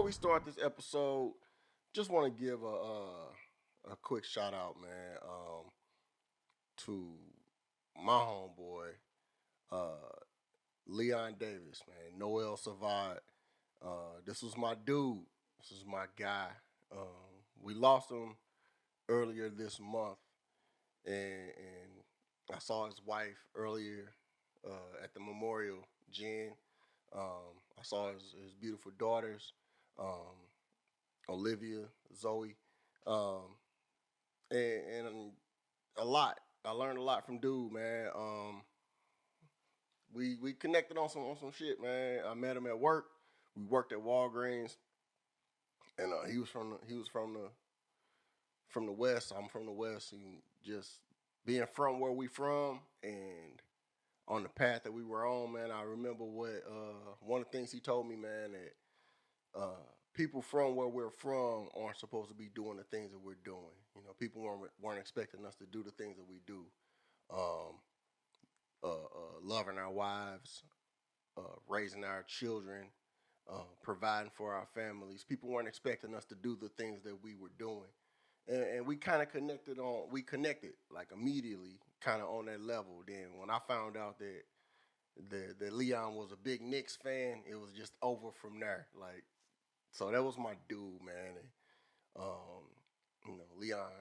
before we start this episode, just want to give a quick shout out, man, to my homeboy, uh, Leon Davis, man. Noel Savard. This was my dude. This is my guy. We lost him earlier this month, and I saw his wife earlier at the memorial, Jen. I saw his beautiful daughters, um, Olivia, Zoe, um, and a lot. I learned a lot from dude, man. We connected on some shit, man. I met him at work. We worked at Walgreens, and he was from the west. I'm from the west, and just being from where we from and on the path that we were on, man. I remember what one of the things he told me, man, that people from where we're from aren't supposed to be doing the things that we're doing. You know, people weren't expecting us to do the things that we do. Um, Loving our wives, raising our children, providing for our families. People weren't expecting us to do the things that we were doing, and we kind of connected like immediately, kind of on that level. Then when I found out that Leon was a big Knicks fan, it was just over from there. Like, so that was my dude, man. And, Leon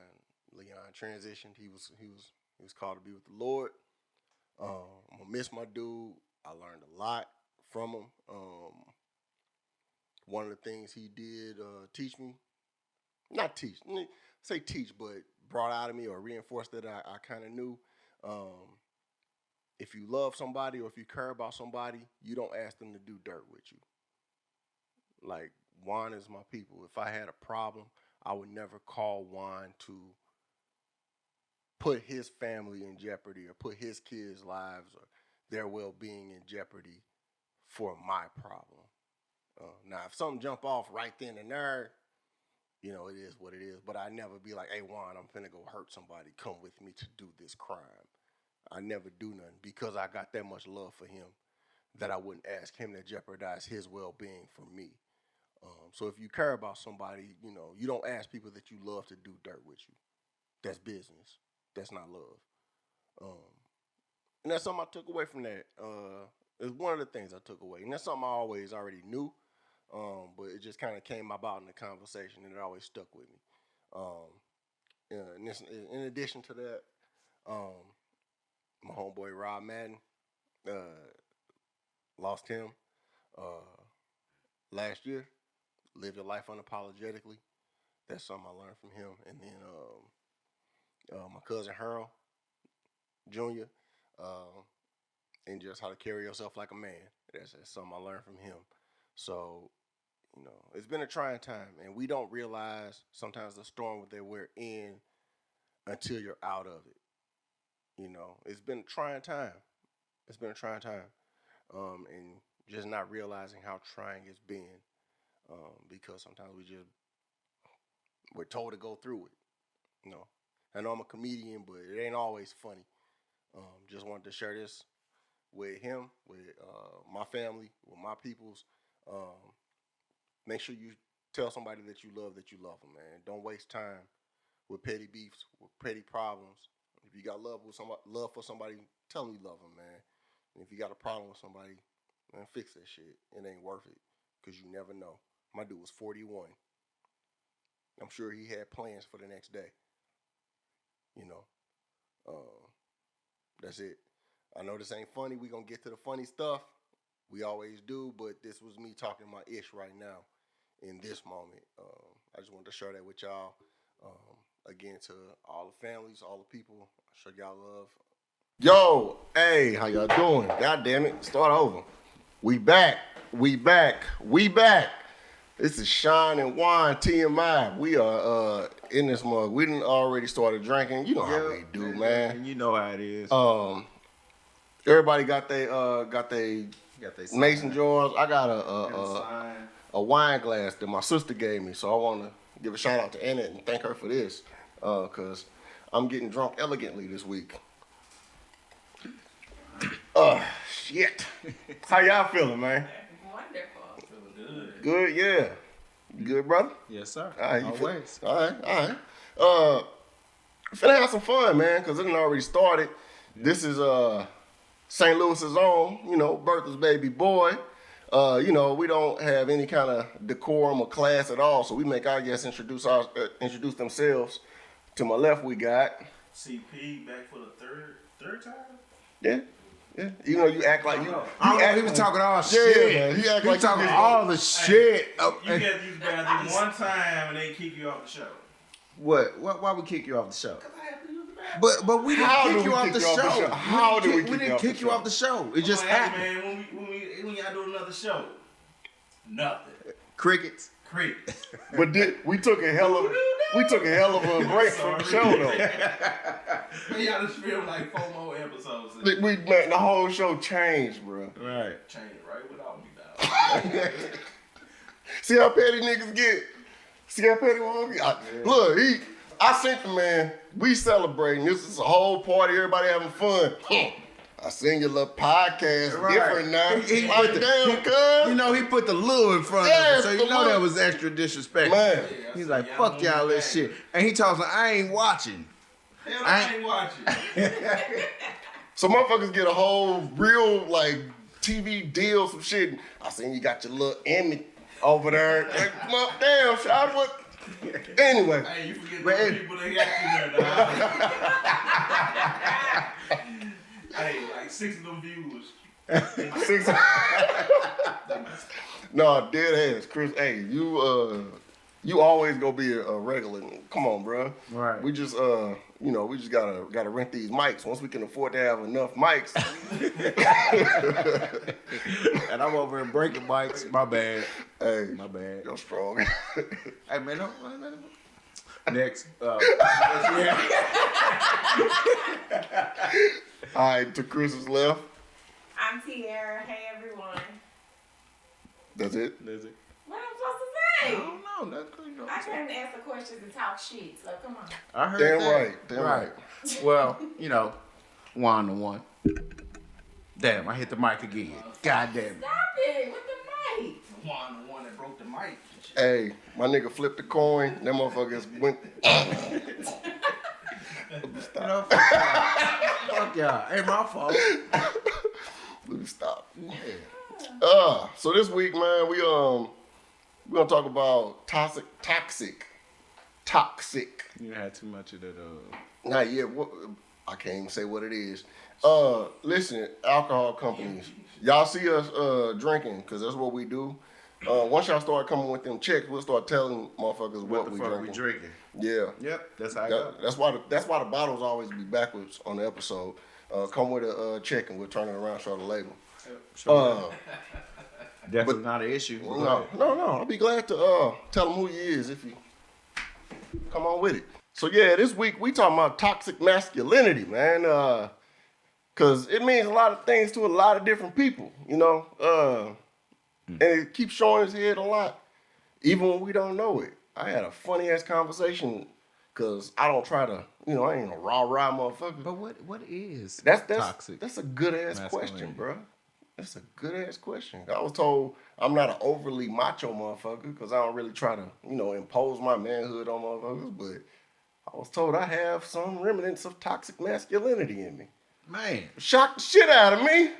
transitioned. He was called to be with the Lord. I'm gonna miss my dude. I learned a lot from him. One of the things he did teach me, not teach, say teach, but brought out of me or reinforced that I kind of knew. Um, if you love somebody or if you care about somebody, you don't ask them to do dirt with you. Like, Juan is my people. If I had a problem, I would never call Juan to put his family in jeopardy or put his kids' lives or their well-being in jeopardy for my problem. Now, if something jump off right then and there, it is what it is. But I never be like, hey, Juan, I'm finna go hurt somebody. Come with me to do this crime. I never do nothing because I got that much love for him that I wouldn't ask him to jeopardize his well-being for me. So if you care about somebody, you don't ask people that you love to do dirt with you. That's business. That's not love. And that's something I took away from that. It's one of the things I took away. And that's something I always already knew. But it just kind of came about in the conversation, and it always stuck with me. In addition to that, my homeboy Rob Madden, lost him last year. Lived a life unapologetically. That's something I learned from him. And then my cousin Harold Jr., and just how to carry yourself like a man. That's something I learned from him. So, it's been a trying time, and we don't realize sometimes the storm that we're in until you're out of it. It's been a trying time. It's been a trying time, and just not realizing how trying it's been, because sometimes we're told to go through it. I know I'm a comedian, but it ain't always funny. Just wanted to share this with him, with my family, with my peoples. Make sure you tell somebody that you love them, man. Don't waste time with petty beefs, with petty problems. If you got love for somebody, tell them you love them, man. And if you got a problem with somebody, man, fix that shit. It ain't worth it, because you never know. My dude was 41. I'm sure he had plans for the next day. That's it. I know this ain't funny. We gonna get to the funny stuff. We always do, but this was me talking my ish right now in this moment. I just wanted to share that with y'all. Again, to all the families, all the people, I show y'all love. Yo, hey, how y'all doing? God damn it, start over. We back. This is Shon and Juan, TMI. We are in this mug. We done already started drinking. You know how we do, man. You know how it is. Everybody got they mason jars. I got a wine glass that my sister gave me, so I want to give a shout out to Annette and thank her for this, cause I'm getting drunk elegantly this week. Shit. How y'all feeling, man? Wonderful. Feeling good. Good, yeah. You good, brother? Yes, sir. All right, Always. All right. Finna have some fun, man, because it done already started. Yeah. This is St. Louis's own, Bertha's baby boy. We don't have any kind of decorum or class at all, so we make our guests introduce themselves. To my left, we got CP back for the third time. Yeah. Even though you act like you. He was talking all shit. Man. He act like talking all the shit. You got to use the bathroom one time and they kick you off the show. What? Why we kick you off the show? But we didn't kick you off the show. How did we didn't kick you off the show? It just happened. Man, when y'all do another show, nothing. Crickets. But we took a hell of a break from the show though. Y'all just filmed like 4 more episodes. The whole show changed, bro. Right. Changed right without me, dog. See how petty niggas get. See how petty one get. Look, I sent the man. We celebrating. This is a whole party. Everybody having fun. I seen your little podcast different now. He put the lure in front of him, so that was extra disrespectful. Man. He's like, fuck y'all this shit. And he talks like, I ain't watching. Hell, I ain't watching. So motherfuckers get a whole real, TV deal, some shit. I seen you got your little Emmy over there. Damn, Shon, what? Anyway. Hey, you forget the people that got you there, dog. Hey, 6 of them viewers. 6. No, dead ass, Chris. Hey, you always gonna be a regular. Come on, bro. Right. We just we just gotta rent these mics. Once we can afford to have enough mics. And I'm over here breaking mics. My bad. Hey, my bad. You're strong. Hey man, no. Next. All right, to Chris's left. I'm Tiara. Hey, everyone. That's it? What I'm supposed to say? I don't know. I came to ask the questions and talk shit, so come on. I heard Damn that. Damn right. Well, Juan to one. Damn, I hit the mic again. God damn it. Stop it with the mic. Juan the one that broke the mic. Hey, my nigga flipped the coin. That motherfuckers went. Fuck y'all. Ain't my fault. Let me stop. Yeah. So this week, man, we're gonna talk about toxic. You had too much of that. Not yet. I can't even say what it is. Listen, alcohol companies, y'all see us drinking, cause that's what we do. Once y'all start coming with them checks, we'll start telling motherfuckers what we drinking. Yeah. Yep. That's how I go. That's why the bottles always be backwards on the episode. Come with a check and we'll turn it around, show the label. Sure. Definitely not an issue. No. I'll be glad to tell them who he is if you come on with it. So yeah, this week we talking about toxic masculinity, man. Cause it means a lot of things to a lot of different people, and it keeps showing its head a lot, even when we don't know it. I had a funny ass conversation, cause I don't try to, I ain't a rah motherfucker. But what is that's toxic? That's a good ass question, bro. That's a good ass question. I was told I'm not an overly macho motherfucker, cause I don't really try to, impose my manhood on motherfuckers. But I was told I have some remnants of toxic masculinity in me. Man, shocked the shit out of me.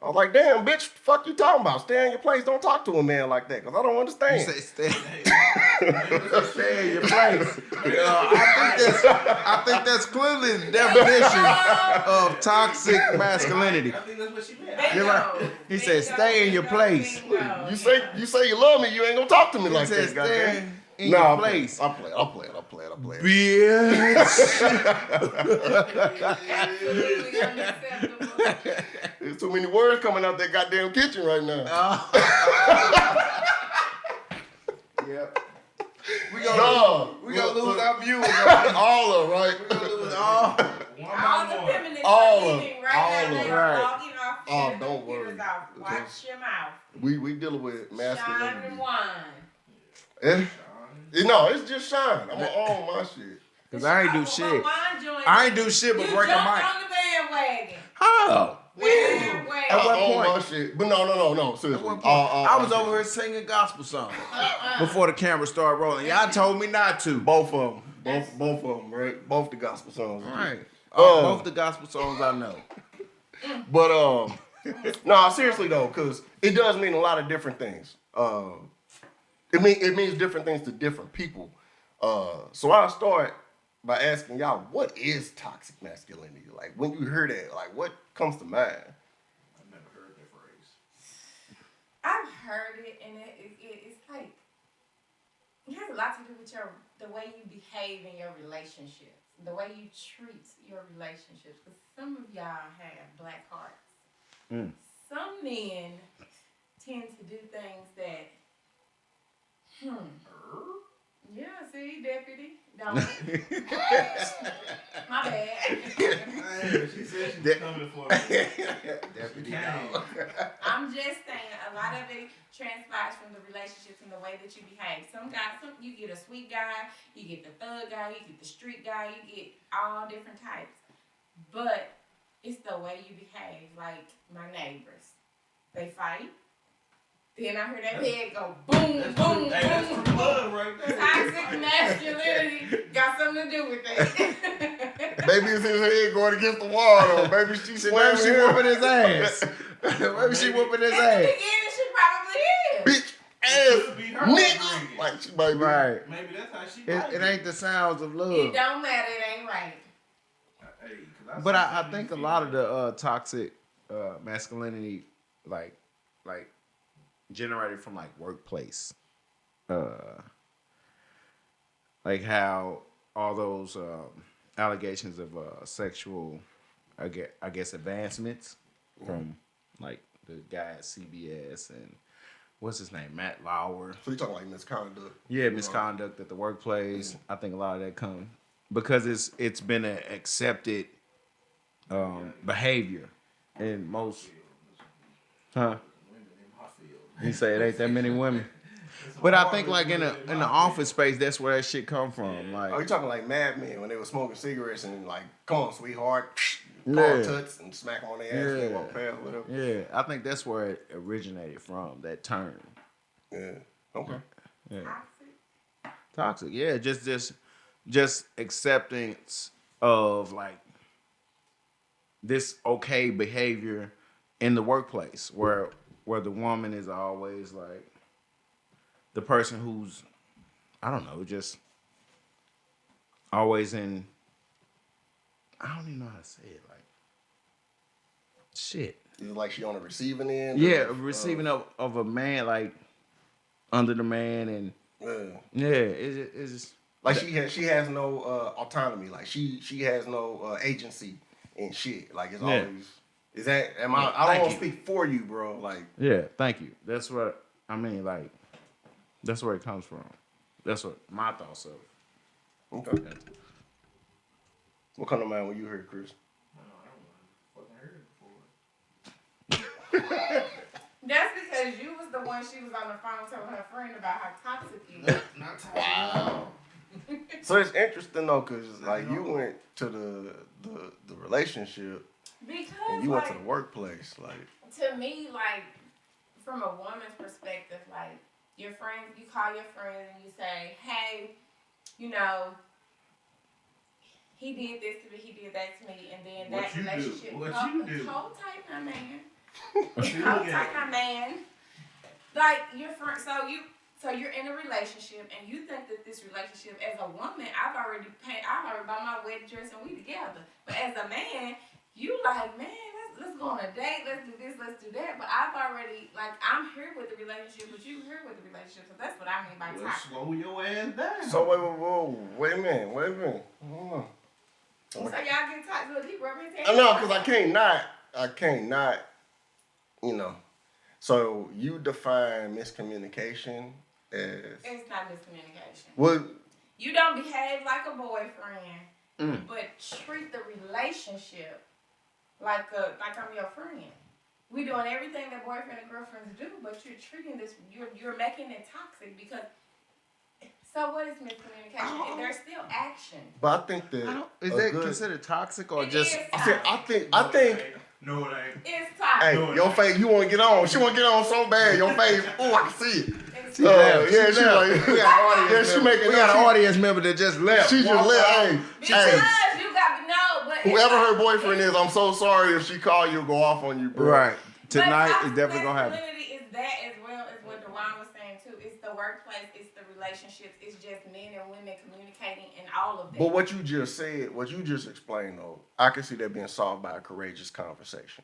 I was like, damn, bitch, fuck you talking about? Stay in your place. Don't talk to a man like that, because I don't understand. You say stay in your place. I think that's clearly the definition of toxic masculinity. I think that's what she meant. You're right. He said, stay in your place. You say you love me, you ain't gonna talk to me like that, goddamn. In your place. I'll play it. Bitch. There's too many words coming out that goddamn kitchen right now. Yep. We gonna lose our viewers. All of them, right? We gonna lose all. All the feminists all are of leaving right now. They're right. logging off. Oh, don't worry. Watch your mouth. We dealing with masculinity. Shon and Juan. It's just Shon. I'm gonna own my shit. Cause I ain't do shit. I ain't do shit but break a mic. On the bandwagon. How? Bandwagon. At what own my point? shit. But no. Seriously. I was over here singing gospel songs before the camera started rolling. Y'all told me not to. Both of them. Both of them, right? Both the gospel songs. Right. Both the gospel songs I know. But no, seriously though, because it does mean a lot of different things. It means different things to different people. So I'll start by asking y'all, what is toxic masculinity? Like when you hear that, like what comes to mind? I've never heard that phrase. I've heard it, and it's like it has a lot to do with the way you behave in your relationships, the way you treat your relationships. Because some of y'all have black hearts. Some men tend to do things that, yeah, see, deputy, don't. My bad. She said she was coming for me. Deputy. I'm just saying, a lot of it transpires from the relationships and the way that you behave. Some you get a sweet guy, you get the thug guy, you get the street guy, you get all different types. But it's the way you behave. Like my neighbors, they fight. Then I heard that head go boom, boom, That's boom, true love right there. Toxic masculinity got something to do with that. Maybe it's his head going against the wall though. Maybe Maybe she's she whooping his ass. Maybe she whooping his At the ass. beginning, she probably is. bitch ass Could be her nigga. upbringing. Like she might be. Right. Maybe that's how she likes It ain't the sounds of It love. don't matter. It ain't right. Hey, 'cause But see I some think a these lot of females- the toxic masculinity, like generated from like workplace, like how all those allegations of sexual, I guess advancements from like the guy at CBS and what's his name, Matt Lauer. So you talking like misconduct? Yeah, misconduct at the workplace. I think a lot of that comes because it's been an accepted behavior in most. Huh? He say it ain't that many women. But I think like in the office space, that's where that shit come from. Like, Oh, you talking like Mad Men when they were smoking cigarettes and like, come on, sweetheart, Yeah. call tuts and smack them on their ass and they Yeah. walk past, whatever. yeah, I think that's where it originated from. That term, Yeah. Okay. yeah, Toxic. toxic. Yeah, just acceptance of like this okay behavior in the workplace, where the woman is always like the person who's, I don't know, just always in, I don't even know how to say it, like shit. Is it like she on the receiving end? Yeah, receiving of a man, like under the man, and Yeah. it's just Like she has no autonomy. Like she has no agency in shit. Like it's Yeah. always. Is that? Am I? I don't want to speak for you, bro. Like yeah. Thank you. That's what I mean. Like that's where it comes from. That's what my thoughts of it. okay. What come to mind when you heard Chris? That's because you was the one she was on the phone telling her friend about how toxic you was. Not toxic. So it's interesting though, cause like you went to the relationship Because and you went to like, the workplace. Like to me, like from a woman's perspective, like your friend, you call your friend and you say, "Hey, you know, he did this to me, he did that to me," and then What that you do? relationship. What hold, you do? Hold tight, my man. You Hold look tight, at my man. Like your friend, so you're in a relationship and you think that this relationship, as a woman, I've already bought my wedding dress and we together. But as a man, you like, man, let's go on a date, let's do this, let's do that. But I've already, like, I'm here with the relationship, but you here with the relationship. So that's what I mean by Well, toxic. slow your ass down. so wait a minute. Hold on. So y'all get toxic. Look, he rubbing his I hands. know, cause I can't not. You know. So you define miscommunication as It's not miscommunication. what? You don't behave like a boyfriend, but treat the relationship like I'm your friend. We doing everything that boyfriend and girlfriends do, but you're treating this, you're making it toxic because. So what is miscommunication? There's still action. But I think that Is that considered toxic or It just? is I think No, it ain't. It's toxic. Hey, your face, you want to get on. She want to get on so bad. Your face, oh, I can see it. It's She toxic. left. Yeah, She she left. like, We got an audience yeah, she member. making We got that. an audience member that just left. She just Walked left. out. Hey, Because hey, you got no, but whoever her boyfriend is, I'm so sorry if she call you, go off on you, bro. Right. But Tonight toxic is definitely gonna happen. masculinity is that as well as what Juan was saying too. It's the workplace, it's the relationships, it's just men and women communicating and all of that. But what you just said, what you just explained, though, I can see that being solved by a courageous conversation.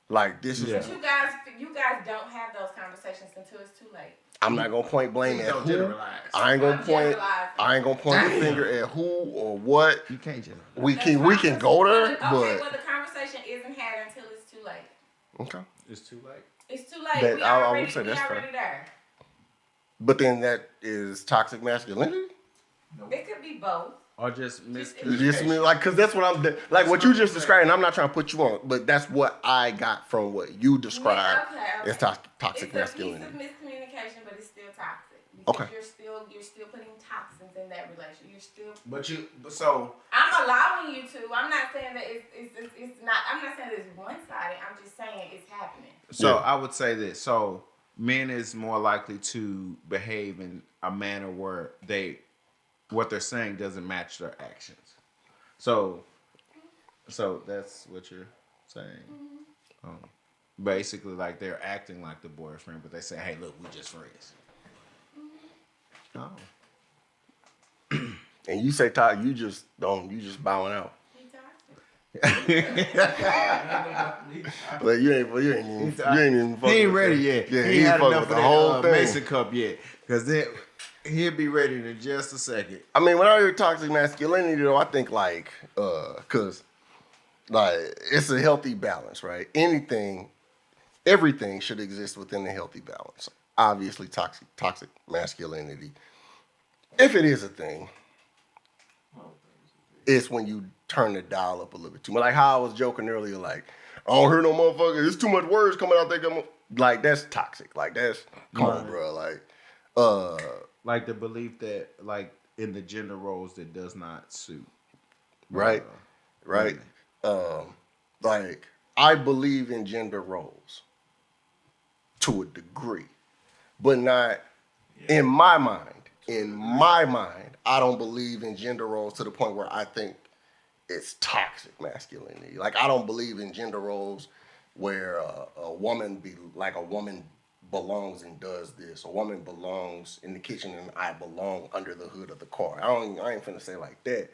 Like this is. Yeah. But you guys don't have those conversations until it's too late. I'm not gonna point blame Please at don't who. generalize. I ain't gonna I'm point. generalizing. I ain't gonna point the finger at who or what. You can't generalize. We can go there, Okay, but well the conversation isn't had until it's too late. okay. It's too late. It's too late. That- we I would already, say we that's already fair. there. But then that is toxic masculinity. It could be both. Or just You just miscommunication. mean like, cause that's what like what you just described. And I'm not trying to put you on, but that's what I got from what you described Okay. as toxic It's masculinity. a piece of miscommunication, but it's still toxic. Okay. Because you're still putting toxins in that relationship. You're still. So I'm allowing you to. I'm not saying that it's not. I'm not saying that it's one sided. I'm just saying it's happening. So Yeah. I would say this. So men is more likely to behave in a manner where what they're saying doesn't match their actions. So that's what you're saying. Basically, like they're acting like the boyfriend, but they say, "Hey, look, we just friends." Oh. And you say you just bowing out. Be toxic. But you ain't even He ain't ready yet. Yeah, he ain't had fucking enough with of the whole that thing. Mason cup yet, because then he'll be ready in just a second. I mean, when I hear toxic masculinity, though, I think like, cause like it's a healthy balance, right? Everything should exist within a healthy balance. Obviously, toxic masculinity, if it is a thing, it's when you turn the dial up a little bit too much. Like how I was joking earlier, like I don't hear no motherfucker. There's too much words coming out there. Like that's toxic. Like that's come on, bro. Like the belief that, like in the gender roles, that does not suit. Right. Right. Like I believe in gender roles to a degree, but not in my mind. In my mind, I don't believe in gender roles to the point where I think it's toxic masculinity. Like I don't believe in gender roles where a woman belongs and does this. A woman belongs in the kitchen and I belong under the hood of the car. I ain't finna say like that.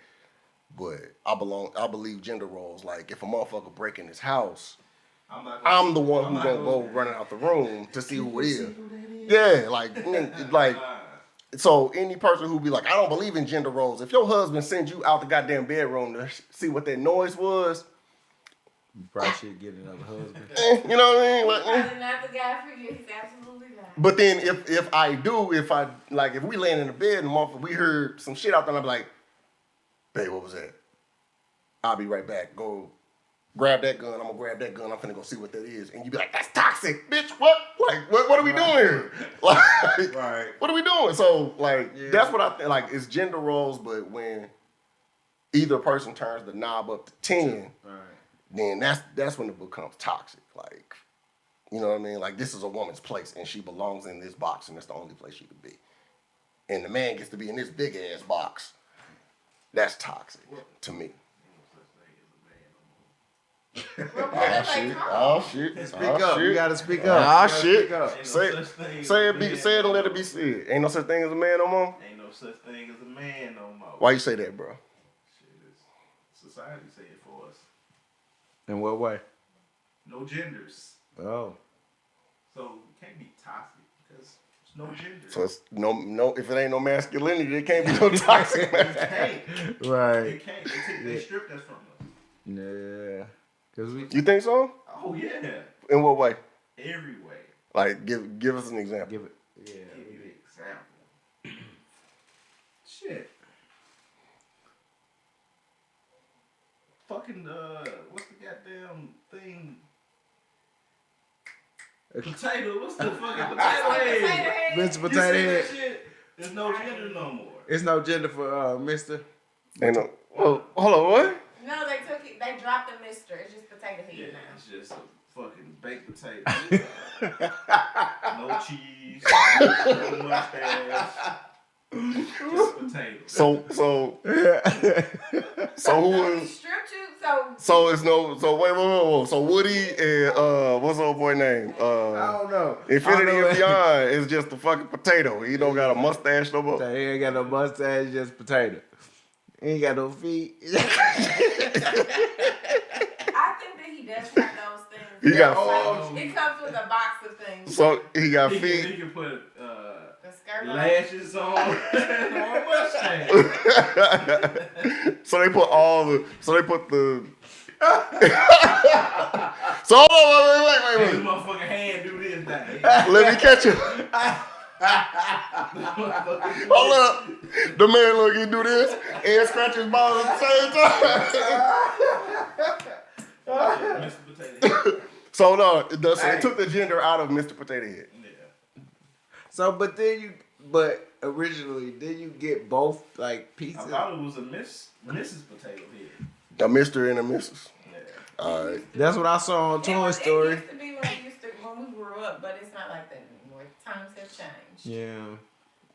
But I believe gender roles. Like if a motherfucker break in his house, I'm the one who's gonna go running out the room to see who it is. Yeah, like so any person who be like, I don't believe in gender roles. If your husband sends you out the goddamn bedroom to see what that noise was, You probably should get another husband. you know what I mean? Like, Probably not the guy for you. He's absolutely not. But then if we laying in the bed and we heard some shit out there, and I'm like, babe, what was that? I'll be right back. Go grab that gun. I'm gonna grab that gun. I'm finna go see what that is. And you be like, that's toxic, bitch. What? Like, what are we doing here? Like, Right. what are we doing? So, like, Yeah. that's what I think. Like, it's gender roles, but when either person turns the knob up to 10, Right. then that's when it becomes toxic. Like, you know what I mean? Like, this is a woman's place, and she belongs in this box, and that's the only place she could be. And the man gets to be in this big ass box. That's toxic to me. Oh shit! Speak up. You gotta speak up. Ah You gotta shit! speak up. Ain't no Say such thing as say a it, man say it, no and let it more. be said. Ain't no such thing as a man no more. Ain't no such thing as a man no more. Why you say that, bro? Shit, it's society say it for us. In what way? No genders. Oh. So it can't be toxic because there's no gender. So it's no. If it ain't no masculinity, it can't be no toxic man. Hey, Right. it can't. They stripped us from us. Yeah. Cause we You think so? Oh yeah, In what way? every way. Like give us an example. give it. Yeah. Give you an example. Shit. Fucking what's the goddamn thing? Potato. What's the fucking potato head? Mr. You see Potato that Head. shit? There's no gender no more. It's no gender for Mister. Ain't no. Well, hold on. What? No, they took it. They dropped the Mister. It's just potato potato head Yeah, now. it's just a fucking baked potato. No cheese, no mustache, just potato. So who was? Strip you, So it's no. So wait. So Woody and what's the old boy name? I don't know. Infinity and Beyond is just a fucking potato. He don't got a mustache no more. He ain't got no mustache, just potato. He ain't got no feet. I think that he does have those things. He got. It comes with a box of things. So he got He feet. can put The skirt on. lashes on and a mustache. So they put the. So hold on, wait. This motherfucking hand do this thing. Let me catch you. Hold up. The man look, he do this and scratch his balls at the same time. Mr. Potato. So no, it took the gender out of Mr. Potato Head. Yeah. So, but originally, did you get both like pieces? I thought it was a Mrs. Potato Head. A Mr. and a Mrs. Yeah. Alright. That's what I saw on Toy Story. It used to be when we grew up, but it's not like that anymore. Times have changed. Yeah.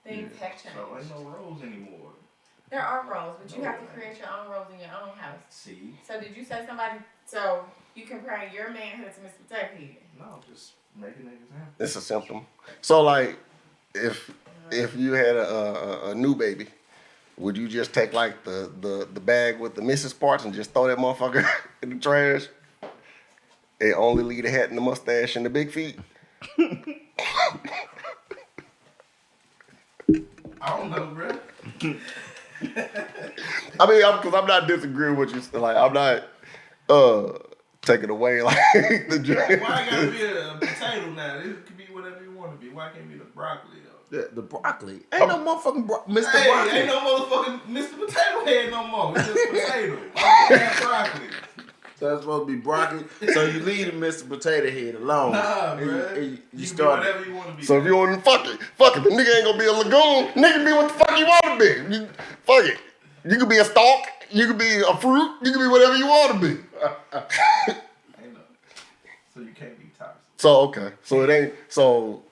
Things have changed. So ain't no roles anymore. There are roles, but you have to create your own roles in your own house. See? So did you say somebody? So you compare your manhood to Mr. Potato Head? No, just making an example. It's a symptom. So like, if you had a new baby, would you just take like the bag with the Mrs. parts and just throw that motherfucker in the trash? And only leave the hat and the mustache and the big feet? I don't know, bro. I mean, because I'm not disagreeing with you. Like, I'm not taking away like the drink. Why it gotta be a potato now? It could be whatever you want to be. Why can't it be the broccoli though? The broccoli. Ain't no motherfucking Mr. Hey, Broccoli. ain't no motherfucking Mr. Potato Head no more. It's just potato. Why can't have broccoli? So it's supposed to be broccoli. So you leave the Mr. Potato Head alone. Nah, And bro. you You start. be whatever you want to be. So if you want to fuck it. The nigga ain't gonna be a lagoon. Nigga be what the fuck you want to be. Fuck it. You could be a stalk. You could be a fruit. You could be whatever you want to be. Ain't no. So you can't be toxic. So okay. So it ain't. So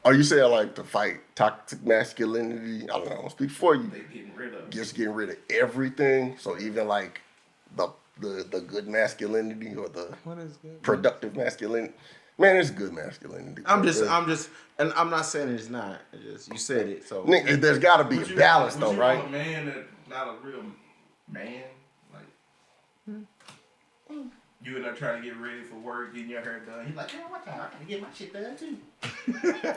are you saying like to fight toxic masculinity? I don't know. I'll speak for you. They getting rid of it. Just getting rid of everything. So even like the good masculinity or the What is good? productive masculinity. Man, it's good masculinity. I'm just, and I'm not saying it's not. It's just you said it. So Nigga, there's got to be Would a you balance want- though, would you right? want a man that not a real man, like you and I trying to get ready for work, getting your hair done. He's like, man, what time? I gotta get my shit done too.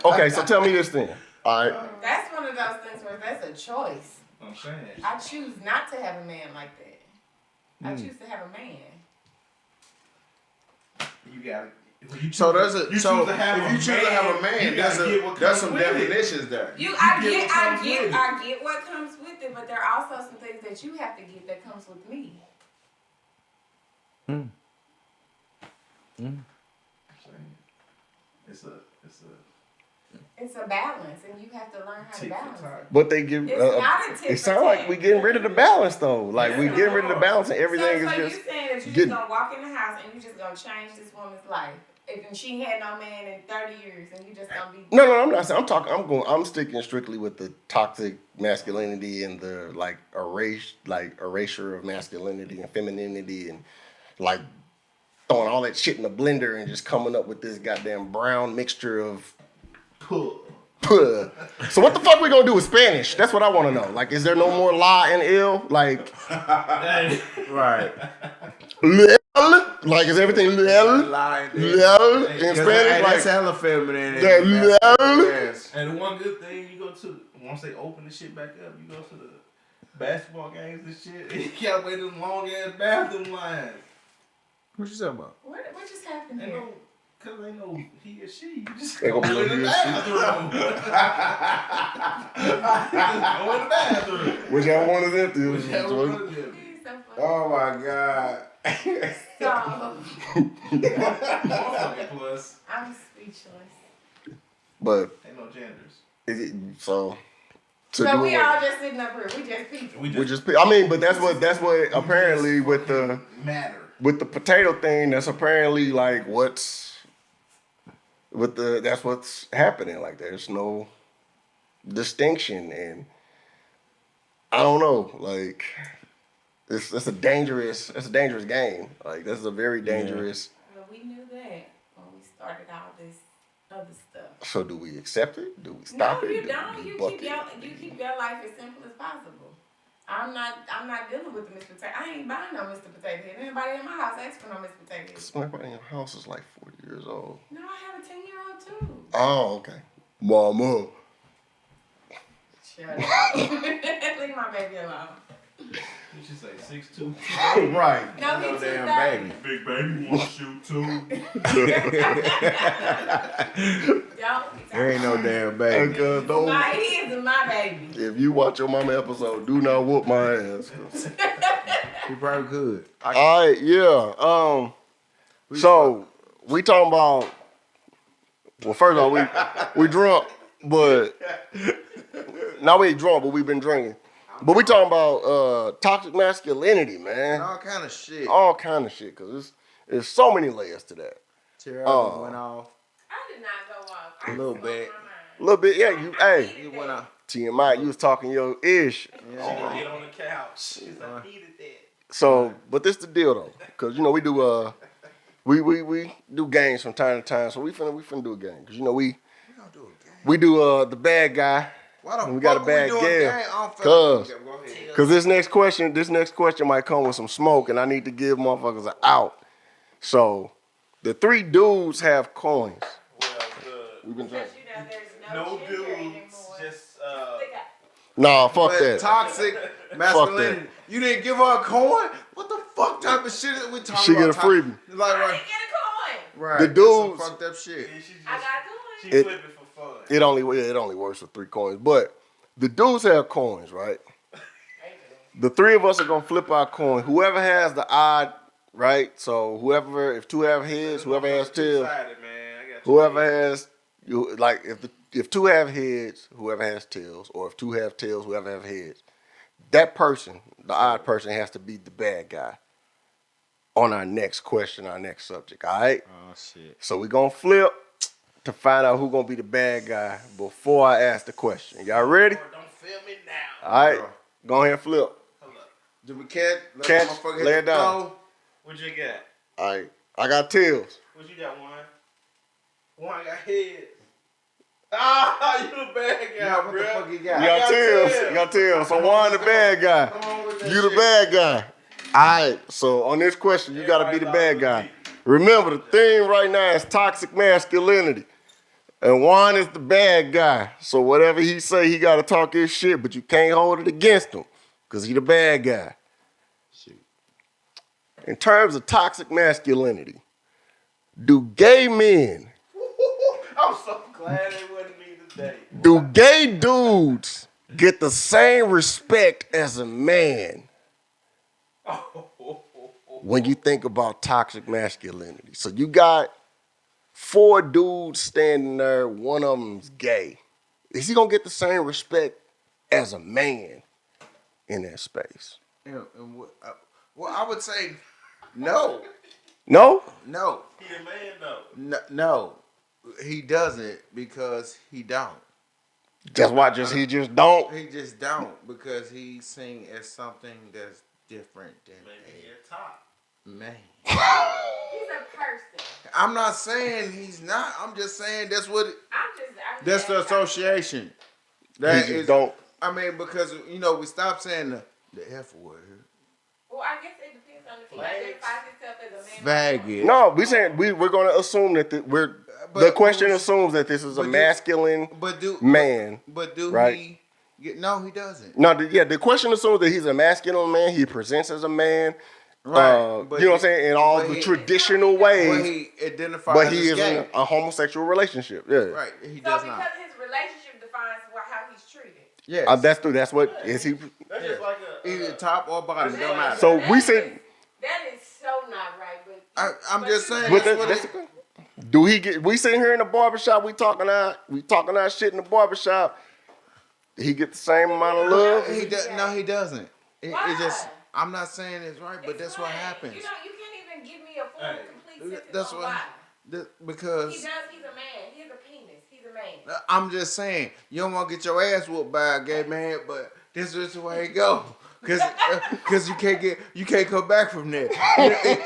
Okay, so tell me this then. All right. That's one of those things where that's a choice. I'm saying. I choose not to have a man like that. I choose to have a man. You got it. So there's a you so choose to have if a you choose to have a man, you gotta get what there's comes some with it. definitions there. I get what comes with it, but there are also some things that you have to get that comes with me. It's a balance, and you have to learn how to balance it. But they give. It's not a tit It for sounds like tat. we getting rid of the balance though. Like we getting rid of the balance and everything so is you just. saying that you getting- just gonna walk in the house and you just gonna change this woman's life? If she had no man in 30 years, and you just gonna be. No, I'm not saying. I'm sticking strictly with the toxic masculinity and the erasure of masculinity and femininity and like throwing all that shit in the blender and just coming up with this goddamn brown mixture of. Puh. So what the fuck we gonna do with Spanish? That's what I want to know. Like, is there no more la and ill? Like, Right. lel? Like, is everything lel? Lel in Spanish? That's Like, hella feminine. that lel? Yes. And the one good thing, you go to once they open the shit back up, you go to the basketball games and shit. And you gotta wait them long ass bathroom lines. What you talking about? What just happened Ain't here? no, cause ain't no he or she. You just Ain't go gonna in be the no he or she. bathroom. Go in the bathroom. Whichever one is empty. Whichever one is it. He's so funny. Oh my god. So, Motherfucking plus. I'm speechless. But Ain't no genders. is it so? To So do we it, all just sitting up here. We just people. we just. I mean, but that's what apparently with the. Matter. with the potato thing, that's apparently like that's what's happening. Like there's no distinction, and I don't know. Like it's a dangerous game. Like this is a very dangerous. Well, we knew that when we started all this other stuff. So do we accept it? Do we stop No, it? you don't. You keep your life as simple as possible. I'm not dealing with the Mr. Potato. I ain't buying no Mr. Potato Head. Anybody in my house asks for no Mr. Potato Head. Somebody in your house is like 40 years old. No, I have a 10-year-old too. Oh, okay. Mama. Shut up. Leave my baby alone. You should say 6'2". Right. No, he's too damn fat. baby. Big baby want to shoot too. There ain't no damn baby. He is my baby. If you watch your mama episode, do not whoop my ass. He probably could. All right, yeah. So we talking about. Well, first of all, we drunk, but now we ain't drunk, but we've been drinking. But we talking about toxic masculinity, man. All kind of shit. All kind of shit, cause there's so many layers to that. Tiara went off. I did not go off. A little bit. A little bit, yeah. You went off. TMI, you was talking your ish. She gonna get on the couch. I needed that. So, but this the deal though, cause you know we do we do games from time to time. So we finna do a game, cause you know we do the bad guy. Why the and we fuck got a bad we girl. Go ahead. Cause this next question might come with some smoke, and I need to give motherfuckers an out. So the three dudes have coins. Well, We've been drinking. There's no gender dudes, anymore. just Nah, fuck that. Toxic masculinity. You didn't give her a coin? What the fuck type of shit are we talking She about? get a freebie. Like, I right. didn't get a coin. Right. The dudes- Some fucked up shit. I got coins. She It- flipping for fun. It only works with 3 coins, but the dudes have coins, right? The 3 of us are gonna flip our coin. Whoever has the odd, right? So if 2 have heads, whoever has tails. Whoever has if 2 have heads, whoever has tails, or if 2 have tails, whoever have heads. That person, the odd person, has to be the bad guy on our next question, our next subject. All right. Oh shit. So we're gonna flip to find out who's gonna be the bad guy before I ask the question. Y'all ready? Don't feel me now. All right. Go ahead and flip. Hold up. Do we catch? Catch, lay it down. What you got? All right. I got tails. What you got, Juan? Juan got heads. Ah, you the bad guy, Yeah, what bro. the fuck you You got? got tails. You got tails. So Juan the bad guy. Come on with that You the shit. bad guy. All right. So on this question, you gotta be the bad guy. Remember, the theme right now is toxic masculinity. And Juan is the bad guy. So whatever he say, he gotta talk his shit, but you can't hold it against him. Cause he the bad guy. Shoot. In terms of toxic masculinity, do gay men, I'm so glad it wasn't me today. do gay dudes get the same respect as a man when you think about toxic masculinity? So you got 4 dudes standing there, one of them's gay. Is he gonna get the same respect as a man in that space? Yeah, and well, I would say no. No? No. He a man though. No. He doesn't because he don't. Just why? He just don't. He just don't because he's seen as something that's different than Maybe he a top. a man. He's a person. I'm not saying he's not. I'm just saying that's what. I'm That's the association. That He just is. don't. I mean, because we stopped saying the F word. Well, I guess it depends on if he identifies himself as a man. Faggot. No, we saying we're gonna assume that the question assumes that this is a but do- masculine man. But do right? he? No, he doesn't. No, the question assumes that he's a masculine man. He presents as a man. Right. You know what I'm saying? In all the traditional But ways. he identifies But he as is gay. in a homosexual relationship. Yeah. Right. He So does because not. his relationship defines how he's treated. Yes. That's what is he. That's just like Either top or bottom, don't matter. So we said. That is so not right. But I'm just saying. But That's what that's it- do he get? We sitting here in the barbershop. We talking our shit in the barbershop. He get the same amount of love. No, he doesn't. Why? It just. I'm not saying it's right, but that's what Explain. happens. You can't even a full, complete sentence That's on why. why. Because He does. He's a man. He's a penis. He's a man. I'm just saying, you don't want to get your ass whooped by a gay man, but this is the way it go. Cause you can't come back from that.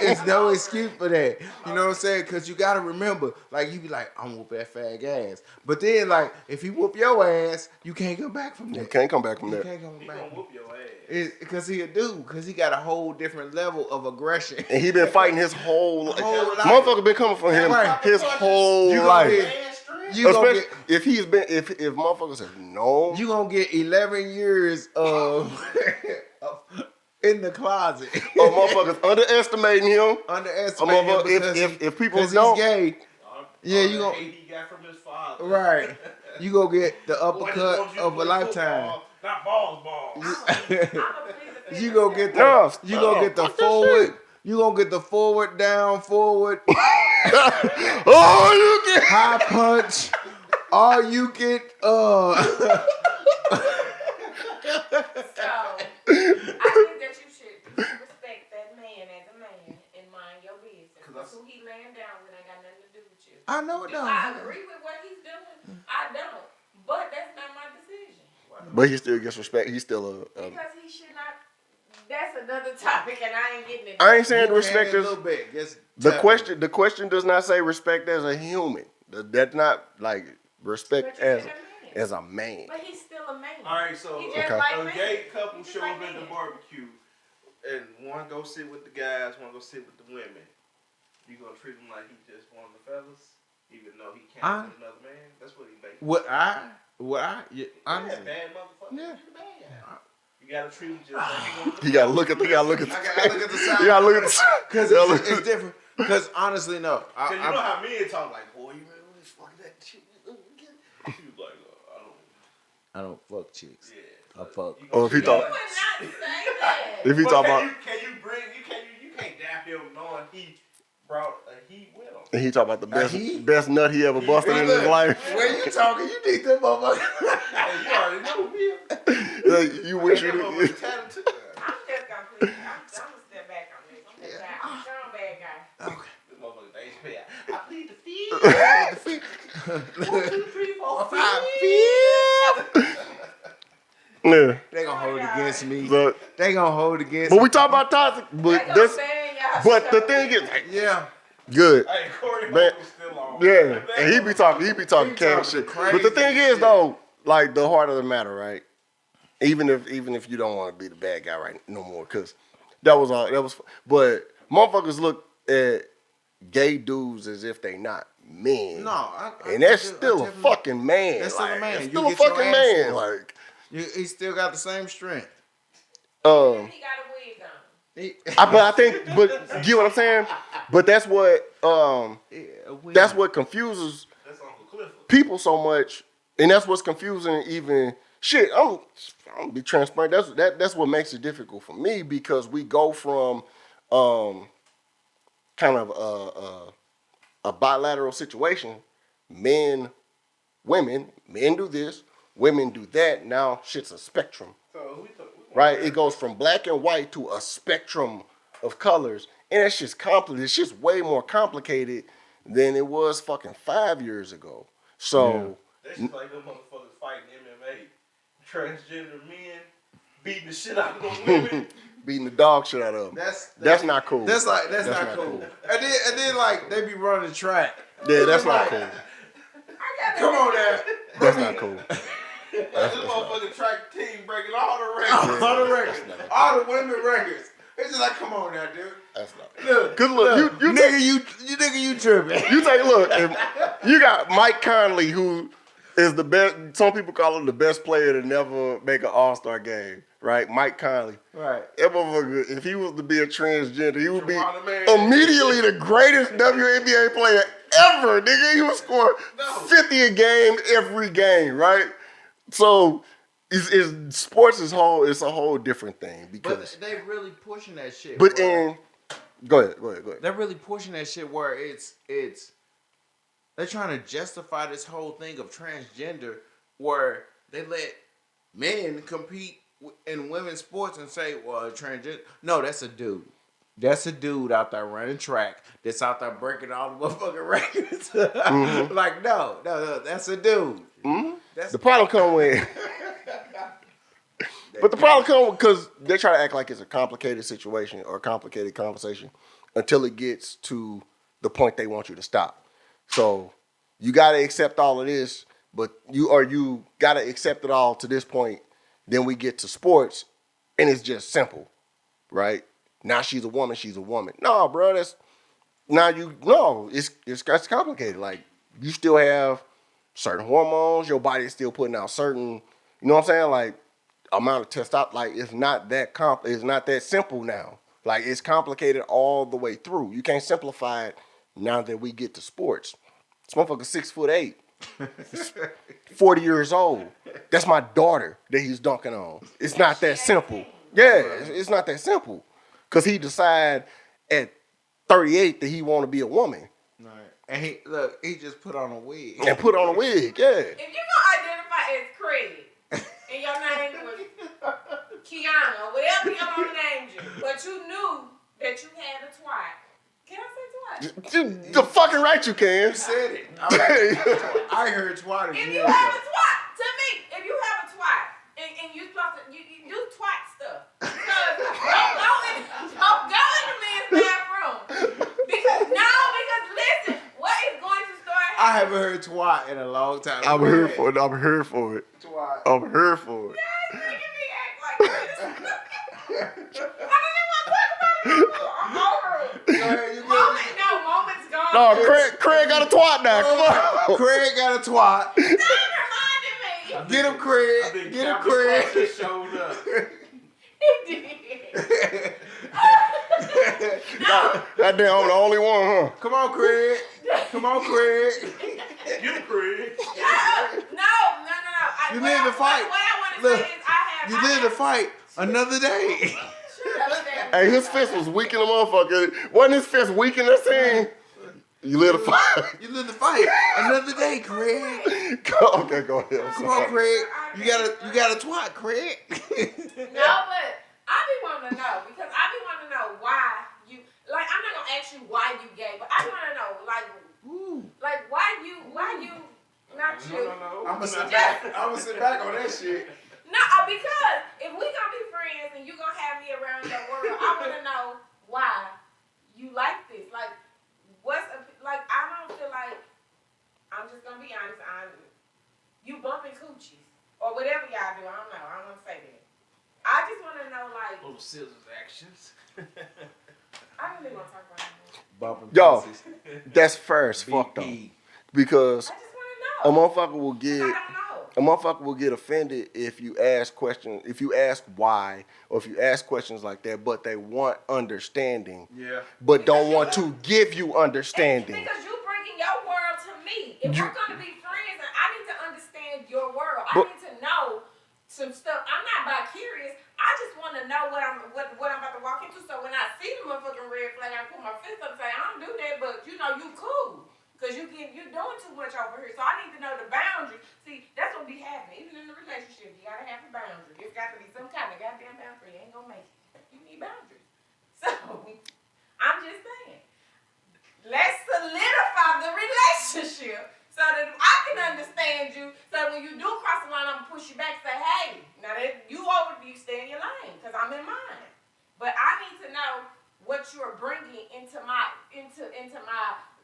It's no excuse for that. You know what I'm saying? Cause you gotta remember, like you be like, I'm whoop that fag ass. But then like if he whoop your ass, you can't come back from that. You can't come back from You that. can't come He back. gonna whoop your ass. Cause he a dude. Cause he got a whole different level of aggression. And he been fighting his whole life. Whole life. Motherfucker been coming for him Right. his whole You gonna life. get- You gonna Especially if he's been if motherfuckers have known. You gonna get 11 years of in the closet. Motherfuckers underestimating him. Underestimating him because if people he's don't, gay. Yeah, you gonna. gonna He got from his father. right. You gonna get the Boy, I just uppercut want you to of a play lifetime. football, not balls. You gonna get the No, you gonna get the fuck that forward. shit. You gonna get the forward down forward oh, you get high punch. All you get So, I think that you should respect that man as a man and mind your business. Because who he laying down with ain't got nothing to do with you. I know it Do don't. I agree with what he's doing? I don't. But that's not my decision. But he still gets respect. He's still a. Because he should not. That's another topic, and I ain't getting it. I ain't saying You respect can a is little bit. Just the tap question. The question does not say respect as a human. That's not like respect But you said as a man. But he's still a man. All right, so He just Okay. like a me. gay couple He just show like up at the me. barbecue, and one go sit with the guys, one go sit with the women. You gonna treat him like he just one of the fellas, even though he can't with another man? That's what he basically. Yeah, Yeah, honestly. bad motherfucker. Yeah. You the bad guy. You gotta treat him just like he gonna. You gotta look at. You gotta look at. I gotta look at the side. You gotta look at the. Because you gotta look it's different. Because honestly, no. Cause you know how men talk like, boy, you really fucking that shit. He was like, I don't fuck chicks. yeah. I fuck. You Oh, if he You thought. would not say that. If he But talk can about. you can't dap him knowing he brought a heat with him. And he talk about the He- best nut he ever busted in his life. When you talking, you need them motherfuckers. Hey, you already know me. Like, you wish you That did. motherfucker tattooed. I'm just gonna please. I'm gonna step back on this. I'm just like, I'm Sean bad guy. This motherfucker thanks pay. I plead the fifth. The 1, 2, 3, 4, 5. Yeah. They gonna hold it against me. But, They gonna hold it against but me. we talk about toxic. But That's this. what I'm saying, y'all. But the thing is, Yeah. good. Hey, Corey Man, Holmes still on. Yeah, and he be talking He cat talking shit. crazy But the thing is shit. though, like the heart of the matter, right? Even if you don't want to be the bad guy right no more, cause that was all. But motherfuckers look at gay dudes as if they not men. No, and that's I still a definitely- fucking man. That's still a like, man. That's You still a get your fucking ass man. whooped. Like, He still got the same strength. He got a wig on. but I think, but get what I'm saying. But that's what confuses That's Uncle Clifford. people so much, and that's what's confusing. Even shit, I'm gonna be transparent. That's what makes it difficult for me because we go from kind of a bilateral situation. Men, women, men do this, women do that. Now shit's a spectrum, So right? It goes from black and white to a spectrum of colors, and that's just complicated. It's just way more complicated than it was fucking 5 years ago. So. that's just like them motherfuckers fighting MMA. Transgender men beating the shit out of those women. Beating the dog shit out of them. That's not cool. That's not cool. And then like they be running the track. Yeah, that's not cool. Come on now. That's not cool. This motherfucking track team breaking all the records. All the records. All the women records. It's just like, come on now, dude. That's not. Look, Cause look, you nigga, you tripping. you take look. If you got Mike Conley, who is the best. Some people call him the best player to never make an All-Star game. Right, Mike Conley. Right. That motherfucker, if he was to be a transgender, he would be Toronto man. immediately the greatest WNBA player ever. Nigga, he would score 50 a game every game. Right. So. Sports is it's a whole different thing because. But they really pushing that shit. But where- go ahead. they're really pushing that shit where it's they're trying to justify this whole thing of transgender where they let men compete in women's sports and say, well, transgender. No, that's a dude. That's a dude out there running track. That's out there breaking all the motherfucking records. Like, no, that's a dude. The problem come with, but the problem come because they try to act like it's a complicated situation or a complicated conversation until it gets to the point they want you to stop. So you got to accept all of this, but you got to accept it all to this point. Then we get to sports, and it's just simple, right? Now she's a woman. She's a woman. No, bro, it's complicated. Like you still have certain hormones. Your body is still putting out certain, you know what I'm saying? Like amount of testosterone. Like it's not that it's not that simple now. Like it's complicated all the way through. You can't simplify it now that we get to sports. This motherfucker 6'8", 40 years old. That's my daughter that he's dunking on. It's not that simple. Yeah, it's not that simple. Cause he decide at 38 that he want to be a woman. Right. And he just put on a wig. And put on a wig, yeah. If you gonna identify as Craig, and your name was Kiana, whatever your mama named you, but you knew that you had a twat. Can I say twat? The fucking right you can. You said it. I heard twat. If you have a twat, to me, if you have a twat, and you supposed to, you do twat stuff. Because don't go in the men's bathroom. Because listen, what is going to start happening? I haven't heard twat in a long time. I'm here for it. I'm here for it. Twat. I'm here for it. Yeah, it's making me act like this. I don't even want to talk about it anymore. I'm over it. Moment's gone. No, Craig got a twat now. Come on. Craig got a twat. Stop reminding me. Get him, Craig. Get him, Craig. Just showed up. He did. No. That damn, I'm the only one, huh? Come on, Craig. Come on, Craig. You Craig. No. You live to fight. What I want to Look, say is you live to fight another day. Hey, his fist was weak in the motherfucker. Wasn't his fist weak in that scene? You live to fight. You live to fight another day, Craig. Okay, go ahead. Come on, Craig. You got a twat, Craig. No, but I be wanting to know because I be wanting to know why you like. I'm not gonna ask you why you gay, but I want to know like why you not you. No. I'm gonna sit back on that shit. No, because if we gonna be friends and you gonna have me around your world, I want to know why you like this. Like, I don't feel like, I'm just gonna be honest, you bumping coochies or whatever y'all do. I don't know. I don't want to say that. I just want to know, like, Little scissors actions. I don't really want to talk about it. Bumping Yo, pussies. that's fair as fuck though. Because I just want to a know. motherfucker will I get don't know. a motherfucker will get offended if you ask questions, if you ask why, or if you ask questions like that, but they want understanding. Yeah. But don't want to give you understanding. Because you bringing your world to me. If we're going to be friends, and I need to understand your world. I But- need to know some stuff. I'm not bi curious. I just want to know what I'm about to walk into. So when I see the motherfucking red flag, I put my fist up and say, I don't do that, but you know, you cool. Because you're doing too much over here. So I need to know the boundaries. See, that's what be happening. Even in the relationship, you got to have a boundary. It's got to be some kind of goddamn boundary. You ain't going to make it. You need boundaries. So, I'm just saying. Let's solidify the relationship so that I can understand you. So when you do cross the line, I'm going to push you back and say, hey, now that you stay in your lane because I'm in mine. But I need to know what you're bringing into my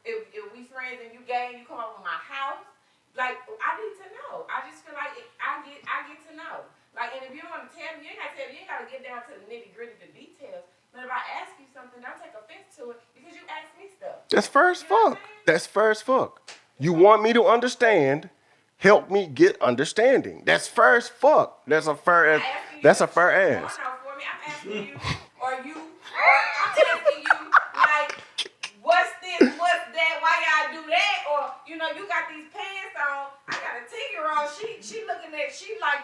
if we friends and you gay and you come over to my house, like I need to know. I just feel like I get to know. Like, and if you don't want to tell me, you ain't gotta get down to the nitty gritty, the details. But if I ask you something, don't take offense to it because you ask me stuff. That's fair as fuck. That's fair as fuck. You want me to understand? Help me get understanding. That's fair as fuck. That's a fair ass. That's a fair ass. For me, I'm asking you, I'm asking you, like, what's this, what's that, why y'all do that? Or, you know, you got these pants on, I got a 10-year-old, she looking at, she like,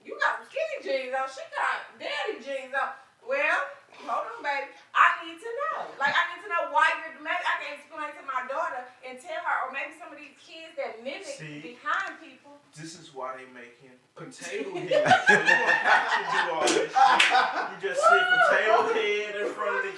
you got some skinny jeans on, she got daddy jeans on. Well, hold on, baby. I need to know. Like, I need to know why maybe I can explain to my daughter and tell her, or maybe some of these kids that mimic behind people. This is why they making potato head. You don't have to do all this shit. You just sit potato head in front of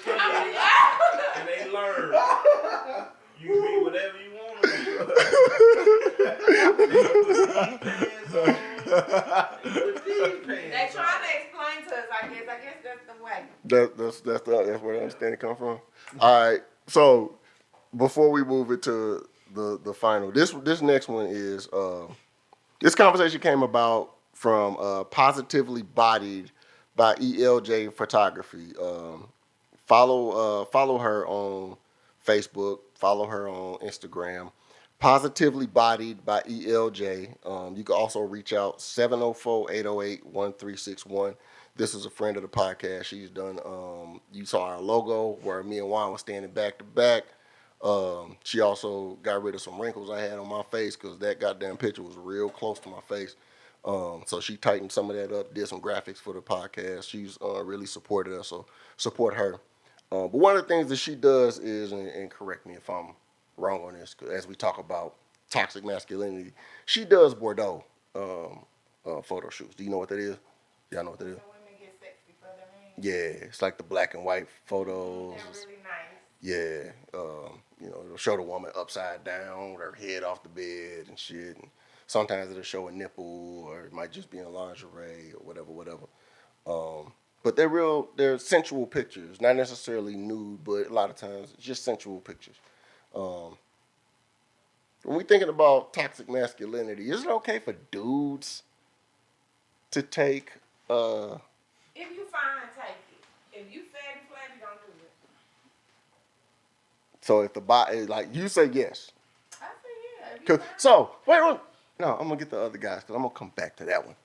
That's where the understanding come from. All right. So before we move into the final, this next one is this conversation came about from Positively Bodied by ELJ Photography. Follow her on Facebook. Follow her on Instagram. Positively Bodied by ELJ. You can also reach out 704-808-1361. This is a friend of the podcast. She's done. You saw our logo where me and Juan was standing back to back. She also got rid of some wrinkles I had on my face because that goddamn picture was real close to my face. So she tightened some of that up, did some graphics for the podcast. She's really supported us, so support her. But one of the things that she does is, and correct me if I'm wrong on this, 'cause as we talk about toxic masculinity, she does Bordeaux photo shoots. Do you know what that is? Y'all know what that is? So women get sexy for their man. Yeah, it's like the black and white photos. They're really nice. Yeah, it'll show the woman upside down with her head off the bed and shit. And sometimes it'll show a nipple, or it might just be in lingerie or whatever. But they're sensual pictures, not necessarily nude, but a lot of times it's just sensual pictures. When we thinking about toxic masculinity, is it okay for dudes to take? If you fine, take it. If you fat and flabby, don't do it. So if the body, like you say yes. I say yeah. If you fine, Wait. No, I'm gonna get the other guys because I'm gonna come back to that one.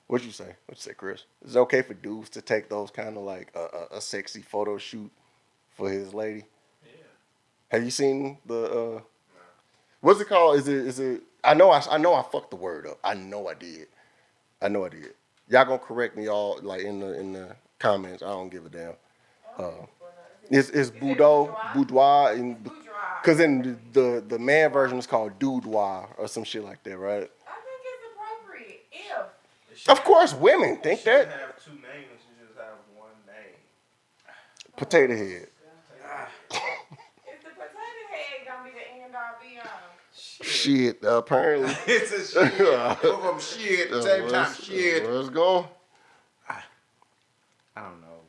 What'd you say? Chris? Is it okay for dudes to take those kind of like a sexy photo shoot for his lady? Yeah. Have you seen the? What's it called? Is it? I know I fucked the word up. I know I did. Y'all gonna correct me all like in the comments. I don't give a damn. It's boudoir, and because in the man version it's called Dude-ois or some shit like that, right? I think it's appropriate if. Of course, women think that. You have two names. You just have one name. Potato head. If the potato head gonna be the end all be all. Shit, apparently. It's a shit. Both of them shit at the same time. Shit. Let's go. I don't know.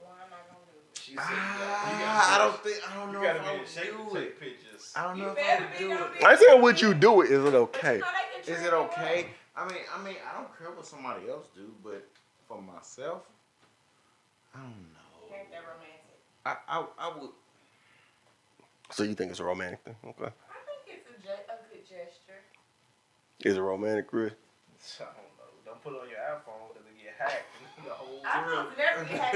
Well, I'm not gonna do it. She said I don't know you if gotta I be in would shape do to it. take pictures. I don't know You if I better would be do gonna it. be- I ain't saying what you do it. Is it But okay? you know they can Is treat it you okay? well. I mean, I don't care what somebody else do, but for myself, I don't know. Ain't that romantic? I would. So you think it's a romantic thing? Okay. I think it's a good gesture. Is it romantic, Chris? I don't know. Don't put it on your iPhone because it get hacked. The whole I world. thought never get hacked.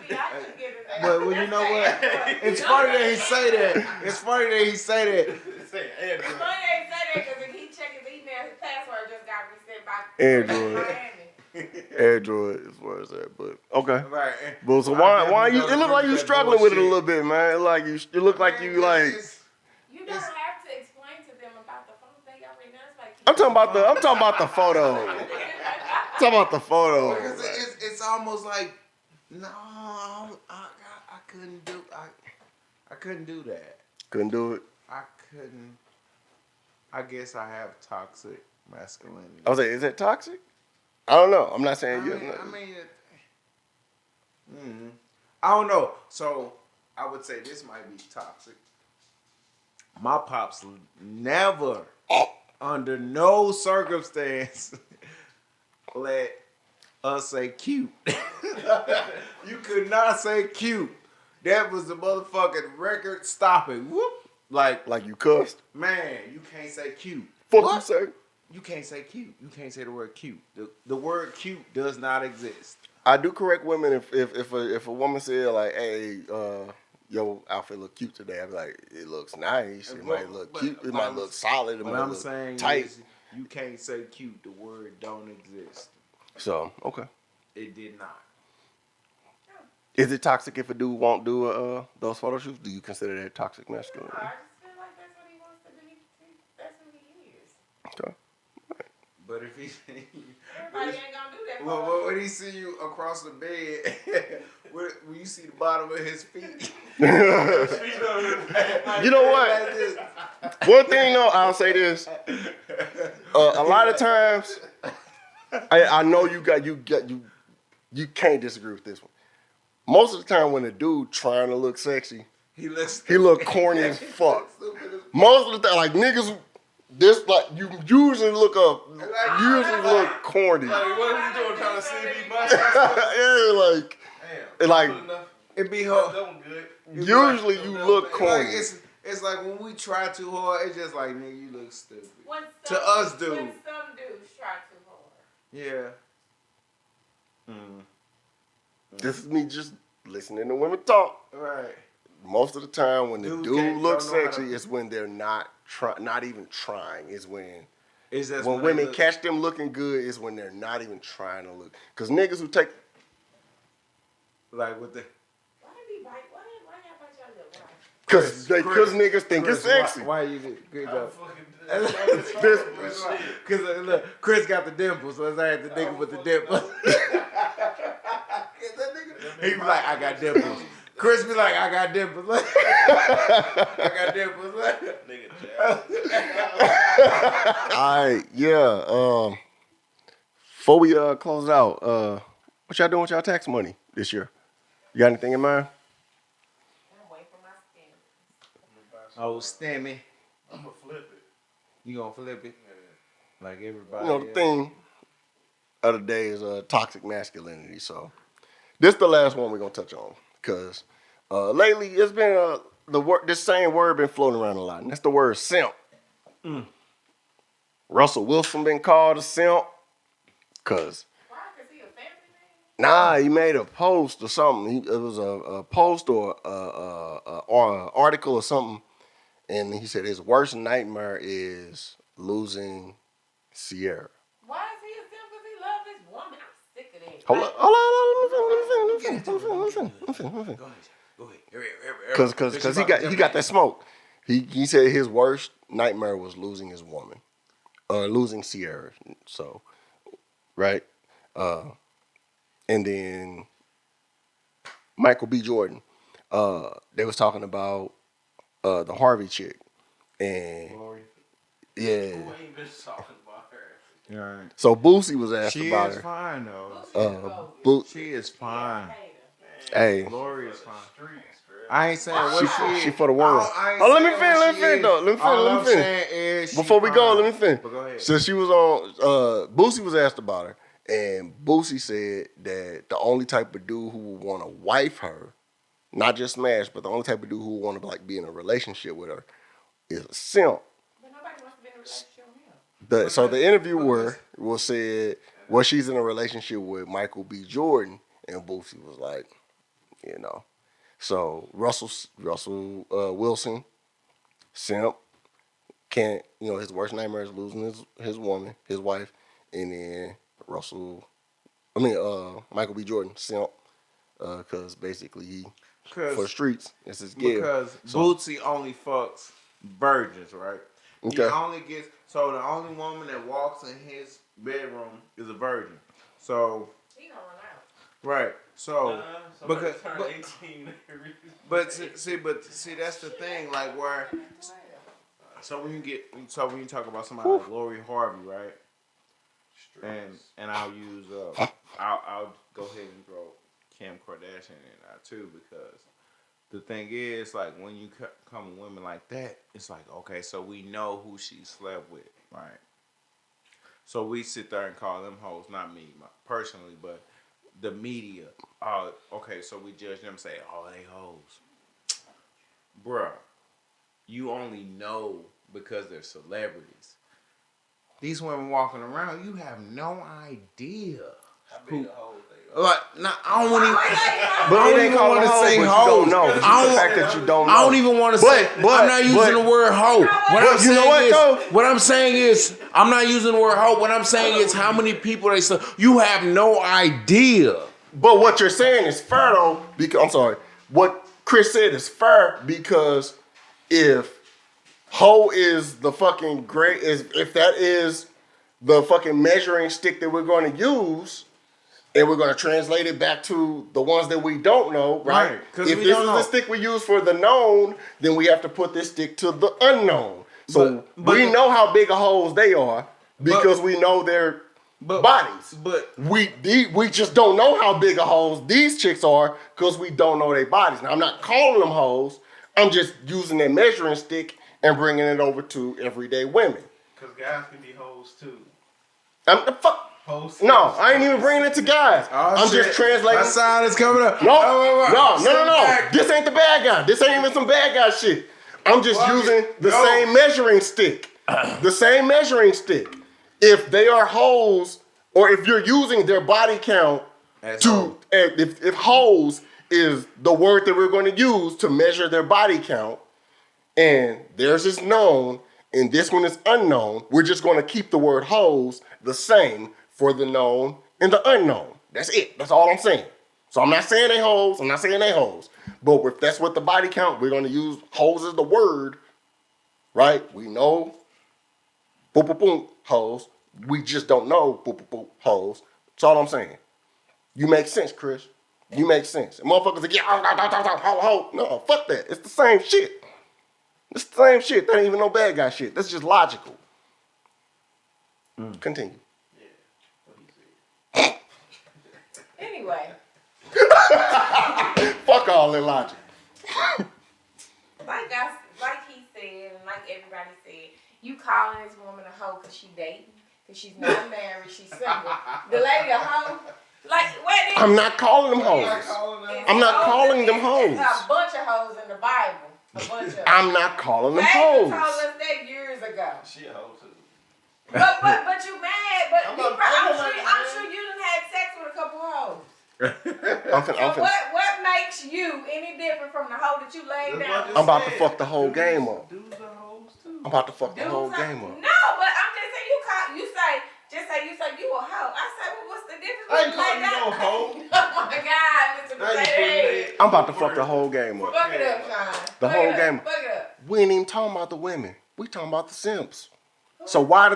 The FBI couldn't get it. But well, you know what? It's funny that he say that. It's funny that he say that. Say It's Android. funny they say that because if he check his email, his password just got reset by Android. Miami. Android as far as that, but okay. Right. But so why you? It look like you struggling with it a little bit, man. Like you look like you like. You don't have to explain to them about the phone thing already. That's like I'm talking about the photo. Talking about the photo. Because it's almost like no, I couldn't do I couldn't do that. Couldn't do it. I couldn't. I guess I have toxic masculinity. I was like, is that toxic? I don't know. I'm not saying I you. I don't know. So I would say this might be toxic. My pops never, under no circumstance, let us say cute. You could not say cute. That was the motherfucking record stopping. Whoop. Like you cussed. man, you can't say cute. Fuck What? you, sir. You can't say cute. You can't say the word cute. The word cute does not exist. I do correct women if a woman said like, hey, your outfit look cute today. I be like, it looks nice. It might look cute. It might look solid. It What might I'm look saying tight. is, you can't say cute. The word don't exist. So okay. It did not. Is it toxic if a dude won't do those photo shoots? Do you consider that toxic masculinity? I just feel like that's what he wants to be. That's who he is. Okay. But if he, Everybody ain't gonna do that. well, when he see you across the bed, when you see the bottom of his feet, You know what? like this. One thing though, I'll say this. A lot of times, I know you you can't disagree with this one. Most of the time when a dude trying to look sexy, he look corny as fuck. Most of the time, like niggas, this like you usually look corny. Like, what are you doing? Trying to see if he must? Yeah, like, Damn. like It be hard. That one good. usually you look corny. Like it's like when we try too hard, it's just like nigga, you look stupid. To When us, dude. some dudes try too hard. Yeah. This is me just listening to women talk. Right. Most of the time when the Dude dude looks don't know how sexy, to- it's when they're not even trying. It's when It's just when they women look- catch them looking good is when they're not even trying to look. Cause niggas who take like with the Why y'all bite your lip? Why? cause niggas think it's sexy. Why you do good I'm job? fucking Cause look, Chris got the dimples, so I had the nigga with the dimples. He be like, I got dimples. Chris be like, I got dimples. I got dimples. nigga jazz. Alright, yeah. Before we close it out, what y'all doing with y'all tax money this year? You got anything in mind? I'm waiting for my skin. Oh, Stammy. I'm gonna flip it. You gonna flip it? Like everybody. You know, the else? thing of the day is toxic masculinity. So this is the last one we're gonna touch on because lately it's been this same word been floating around a lot, and that's the word simp. Russell Wilson been called a simp because Why? Cause he a family man. he made a post or something. It was a post or an article or something, and he said his worst nightmare is losing Sierra. Why is he a simp? Cause he love his woman. I'm sick of that. Hold on. Let me finish. Go ahead. Because he got that smoke. He said his worst nightmare was losing his woman, losing Sierra. So, right, and then Michael B. Jordan. They was talking about the Harvey chick, and yeah. Who ain't been talking about her? Right. So Boosie was asked She about is her. fine though. She is fine. Hey, Glory is fine. Streets, bro. I ain't saying what she is. she for the world. I ain't Oh, let me saying finish. what Let me she finish is. though. Let me All finish. I'm saying is she Before we go, fine. let me finish. But go ahead. So she was on. Boosie was asked about her, and Boosie said that the only type of dude who would want to wife her, not just smash, but the only type of dude who would want to like be in a relationship with her, is a simp. But nobody wants to be in a relationship with him. So the interviewer said, well, she's in a relationship with Michael B. Jordan, and Boosie was like, you know. So Russell Wilson, simp, can't, his worst nightmare is losing his woman, his wife, and then Michael B. Jordan, simp, because basically he for the streets, it's his gig. Because Bootsy only fucks virgins, right? He Okay. only gets the only woman that walks in his bedroom is a virgin. So He gonna run out. right. So because turn 18. but see that's the thing, like where so when you talk about somebody like Lori Harvey, right? And I'll use I'll go ahead and throw Kim Kardashian in there too, because the thing is, like, when you come with women like that, it's like, okay, so we know who she slept with, right? So we sit there and call them hoes, not me personally, but the media. Okay, so we judge them and say, oh, they hoes. Bruh, you only know because they're celebrities. These women walking around, you have no idea. How big a hole they are. Like, I don't even. But I it don't ain't even called want a to hoe, say but you hoes. don't know. It's just the fact that you don't know. I don't even want to say. I'm not using the word hoe. What I'm saying is, I'm not using the word hoe. What I'm saying is, how many people they say you have no idea. But what you're saying is fair though, because I'm sorry. What Chris said is fair because if hoe is the fucking great, if that is the fucking measuring stick that we're going to use, and we're going to translate it back to the ones that we don't know, right? Because if this is the stick we use for the known, then we have to put this stick to the unknown. So we know how big a holes they are because we know they're bodies. But We just don't know how big a hoes these chicks are because we don't know their bodies. Now I'm not calling them hoes. I'm just using their measuring stick and bringing it over to everyday women. Because guys can be hoes too. Hoes. No, I ain't even bringing it to guys. I'm just translating. My sign is coming up. No. This ain't the bad guy. This ain't even some bad guy shit. I'm just using the same measuring stick. The same measuring stick. If they are hoes, or if you're using their body count if hoes is the word that we're going to use to measure their body count, and theirs is known, and this one is unknown, we're just going to keep the word hoes the same for the known and the unknown. That's it. That's all I'm saying. So I'm not saying they hoes. I'm not saying they hoes. But if that's what the body count, we're going to use hoes as the word, right? We know boop, boop, boop, hoes. We just don't know boop, boop, boop, hoes. That's all I'm saying. You make sense, Chris. You make sense. And motherfuckers like, ho. No, fuck that. It's the same shit. It's the same shit. That ain't even no bad guy shit. That's just logical. Continue. Anyway. Fuck all that logic. Like he said, and like everybody said, you calling this woman a hoe because she dating, because she's not married, she's single. The lady a hoe. Like, what? I'm not calling them hoes. I'm not calling them hoes. There's a bunch of hoes in the Bible. A bunch of them. I'm not calling them Baby hoes. told us that years ago. She a hoe too. But you mad? But I'm sure you done had sex with a couple hoes. What makes you any different from the hoe that you laid down? I'm about to fuck the whole game up. Dudes are hoes too. I'm about to fuck the whole game up. No, but I'm just saying you say you a hoe. I said, well, what's the difference? I ain't calling you no hoe. Oh my God, Mr. Potato. I'm about to fuck the whole game up. Fuck it up, Shon. The whole game. Fuck it up. We ain't even talking about the women. We talking about the simps. So why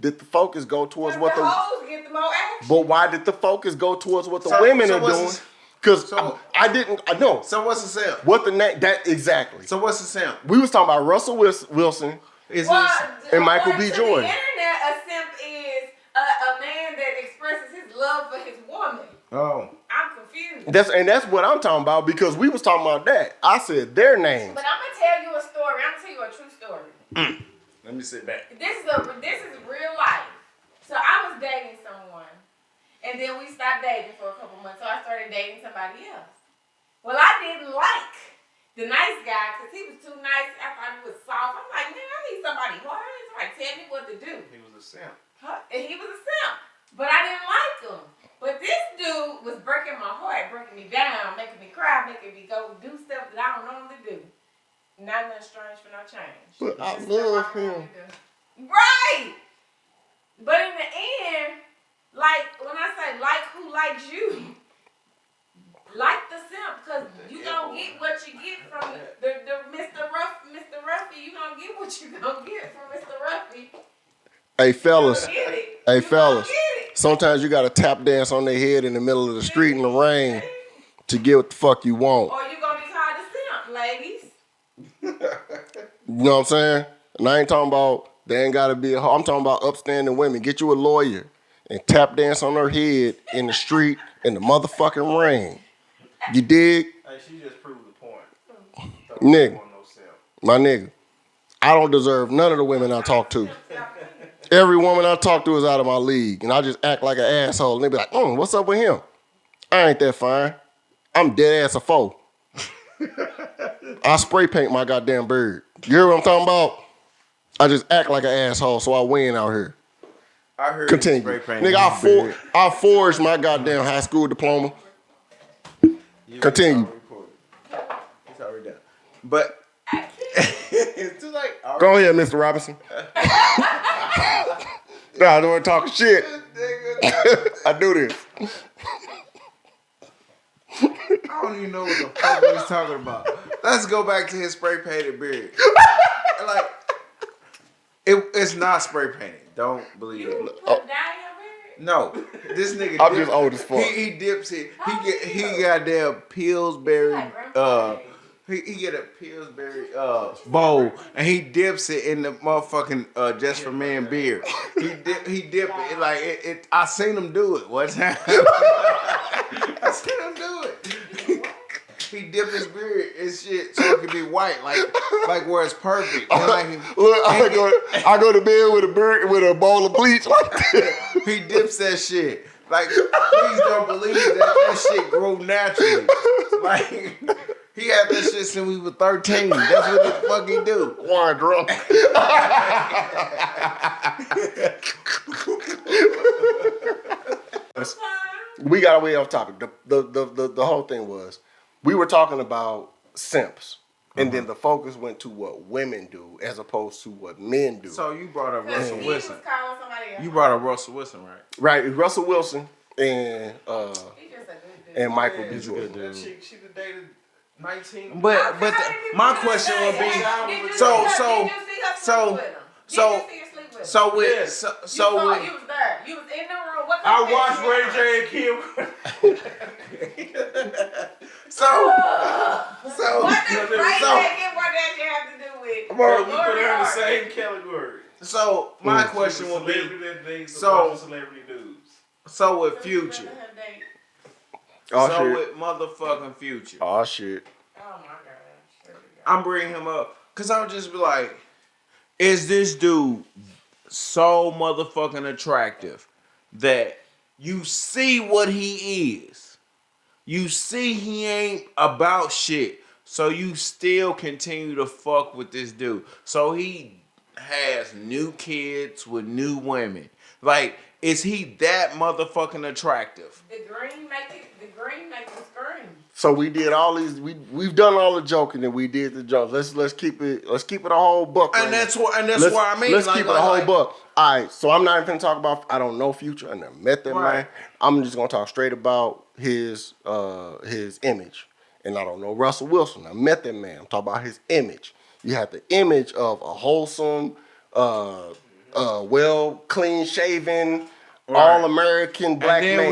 did the focus go towards what the hoes get the more action? But why did the focus go towards what the women are doing? Because I didn't. I know. So what's a simp? What the name? That exactly. So what's a simp? We was talking about Russell Wilson and Michael B. Jordan. The internet, a simp is a man that expresses his love for his woman. Oh. I'm confused. That's what I'm talking about because we was talking about that. I said their names. But I'm gonna tell you a story. I'm gonna tell you a true story. Let me sit back. This is real life. So I was dating someone, and then we stopped dating for a couple months. So I started dating somebody else. Well, I didn't like the nice guy because he was too nice. I thought he was soft. I'm like, man, I need somebody hard. I need somebody tell me what to do. He was a simp. And he was a simp, but I didn't like him. But this dude was breaking my heart, breaking me down, making me cry, making me go do stuff that I don't normally do. Not nothing strange for no change. But I love him. Right. But in the end, like when I say like who likes you, like the simp, because you gonna get what you get from the Mr. Ruffy. You gonna get what you gonna get from Mr. Ruffy. Hey fellas, sometimes you gotta tap dance on their head in the middle of the street in the rain to get what the fuck you want. Or you gonna be called a simp, ladies. You know what I'm saying? And I ain't talking about they ain't gotta be a hoe. I'm talking about upstanding women. Get you a lawyer and tap dance on her head in the street in the motherfucking rain. You dig? Hey, she just proved the point. Nigga, my nigga, I don't deserve none of the women I talk to. Every woman I talk to is out of my league, and I just act like an asshole. And they be like, what's up with him? I ain't that fine. I'm dead ass a foe. I spray paint my goddamn bird. You hear what I'm talking about? I just act like an asshole, so I win out here. I heard Continue. spray paint. Nigga, I forged my goddamn high school diploma. Continue. It's already done. But it's too late. Go ahead, Mr. Robinson. Nah, I don't want to talk shit. I do this. I don't even know what the fuck he's talking about. Let's go back to his spray painted beard. Like, it's not spray painted. Don't believe it. Put down your beard? No, this nigga. I'm just old as fuck. He dips it. He goddamn Pillsbury He get a Pillsbury bowl and he dips it in the motherfucking Just for Men beer. He dip it like it. I seen him do it one time. I seen him do it. He dipped his beer and shit so it could be white, like where it's perfect. And like, Look, I go to bed with a beer with a bowl of bleach like that. he dips that shit. Like, please don't believe that shit grew naturally. Like, he had that shit since we were 13. That's what the fuck he do. Juan drunk. We got way off topic. The whole thing was, we were talking about simps. And then the focus went to what women do as opposed to what men do. So you brought up Russell He Wilson. was calling somebody else. You brought up Russell Wilson, right? Right, it's Russell Wilson and He just a good dude. and Michael B. He's a Jordan. good dude. She dated 19. But my question would be, so with You was there. You was in the room. What I watched Ray J and Kim. What does Ray J get what that shit have to do with? We put her in the same category. So my question would be, Celebrity that dates so- celebrity dudes. so with Future, Oh so shit. with motherfucking Future, Oh shit. Oh my god. Here we go. I'm bringing him up because I'll just be like, is this dude so motherfucking attractive that you see what he is? You see he ain't about shit. So you still continue to fuck with this dude. So he has new kids with new women. Like, is he that motherfucking attractive? The green make it scream. So we did all these. We've done all the joking and we did the jokes. Let's keep it a whole buck. And right that's now. what I mean. Let's like, keep it a whole buck. All right. So I'm not even gonna talk about. I don't know Future. I never met that Right. man. I'm just gonna talk straight about his image. And I don't know Russell Wilson. I met that man. I'm talking about his image. You have the image of a wholesome, well clean shaven, all American black and man.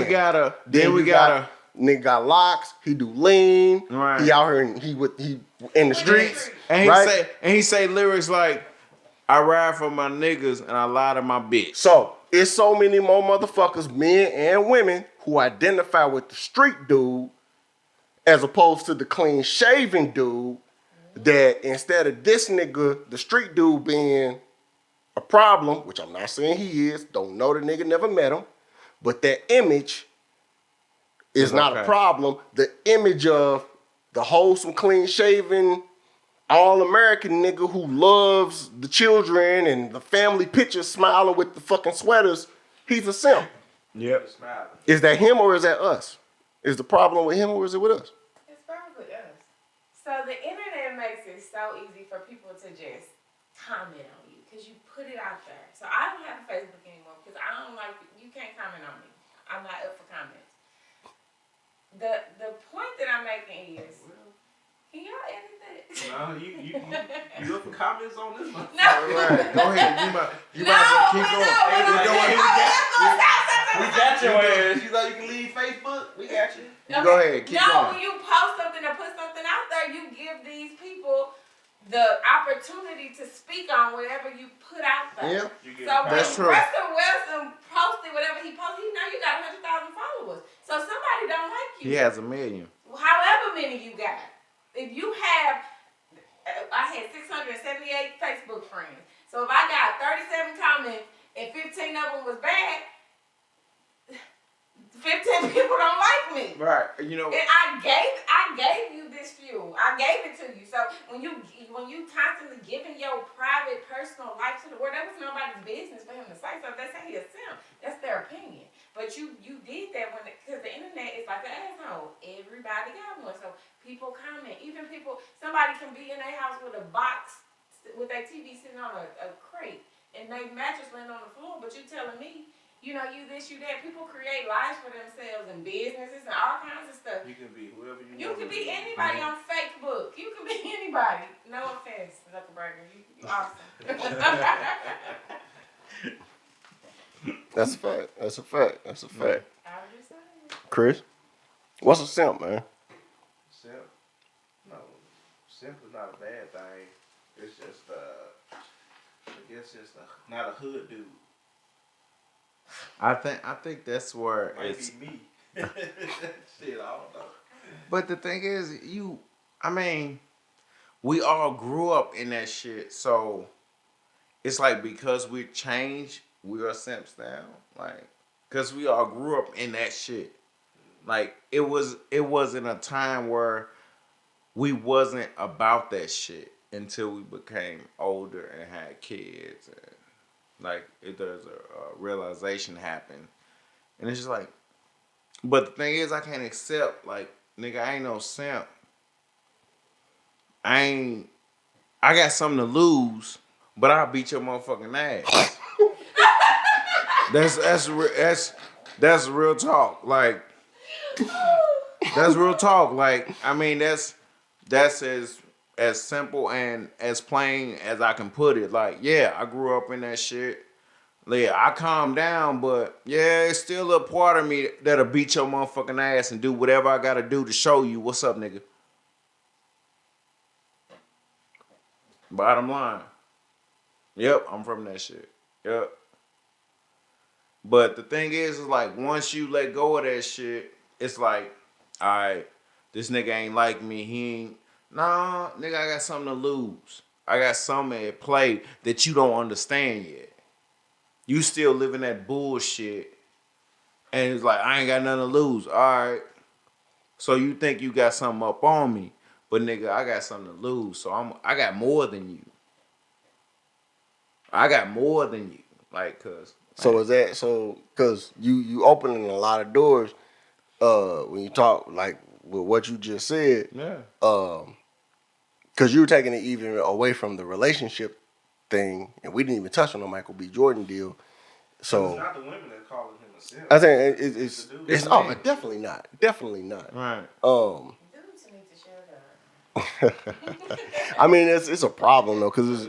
then we gotta Nigga got locks. He do lean. Right. He out here and he in the streets. and he right? say lyrics like, I ride for my niggas and I lie to my bitch. So it's so many more motherfuckers, men and women, who identify with the street dude as opposed to the clean shaven dude. That instead of this nigga, the street dude being a problem, which I'm not saying he is, don't know the nigga, never met him, but that image is not a problem. The image of the wholesome, clean shaven, all American nigga who loves the children and the family pictures, smiling with the fucking sweaters, he's a simp. Yep. Is that him or is that us? Is the problem with him or is it with us? It's probably us. So the internet makes it so easy for people to just comment on you because you put it out there. So I don't have a Facebook anymore because I don't like, you can't comment on me. I'm not up for comments. The point that I'm making is, can y'all edit that? No, you look for comments on this one. No. Right. Go ahead. You No, about to keep going. We got your ass. You thought you can leave Facebook? We got you. Go ahead. Keep going. When you post something or put something out there, you give these people the opportunity to speak on whatever you put out there. Yeah. So when That's true. Russell Wilson posted whatever he posted, he know you got 100,000 followers. So somebody don't like you. He has 1 million. However many you got. If you have, I had 678 Facebook friends. So if I got 37 comments and 15 of them was bad, 15 people don't like me. Right. You know. And I gave you this fuel. I gave it to you. So when you constantly giving your private, personal life to the world, that was nobody's business for him to say. So if they say he a simp, that's their opinion. But you did that because the internet is like an asshole. Everybody got one. So people comment. Even people, somebody can be in their house with a box, with their TV sitting on a crate, and their mattress laying on the floor. But you telling me, you know, you this, you that. People create lives for themselves and businesses and all kinds of stuff. You can be whoever you want. You can be anybody on Facebook. You can be anybody. No offense, Zuckerberg. You awesome. That's a fact. That's a fact. That's a fact. I was just saying. Chris, what's a simp, man? Simp? No. simply not a bad thing. It's just I guess it's not a hood dude. I think that's where Might it's. be me. Shit, I don't know. But the thing is, I mean, we all grew up in that shit, so it's like because we changed, we are simps now. Like, cause we all grew up in that shit. Like it wasn't a time where we wasn't about that shit until we became older and had kids. And like there's a realization happen, and it's just like. But the thing is, I can't accept like nigga. I ain't no simp. I ain't. I got something to lose, but I'll beat your motherfucking ass. That's real talk. Like that's real talk. Like I mean that's as simple and as plain as I can put it. Like yeah, I grew up in that shit. Yeah, I calmed down, but yeah, it's still a part of me that'll beat your motherfucking ass and do whatever I gotta do to show you what's up, nigga. Bottom line. Yep, I'm from that shit. Yep. But the thing is like once you let go of that shit, it's like, all right, this nigga ain't like me. He ain't. Nah, nigga, I got something to lose. I got something at play that you don't understand yet. You still living that bullshit, and it's like I ain't got nothing to lose. All right, so you think you got something up on me, but nigga, I got something to lose. So I got more than you. I got more than you. Like, cause. So is that so? Because you opening a lot of doors when you talk like with what you just said. Yeah. Because you were taking it even away from the relationship thing, and we didn't even touch on the Michael B. Jordan deal. So it's not the women that calling him a simp. I think it's It's definitely not. Right. Dudes need to shut up. I mean it's a problem though because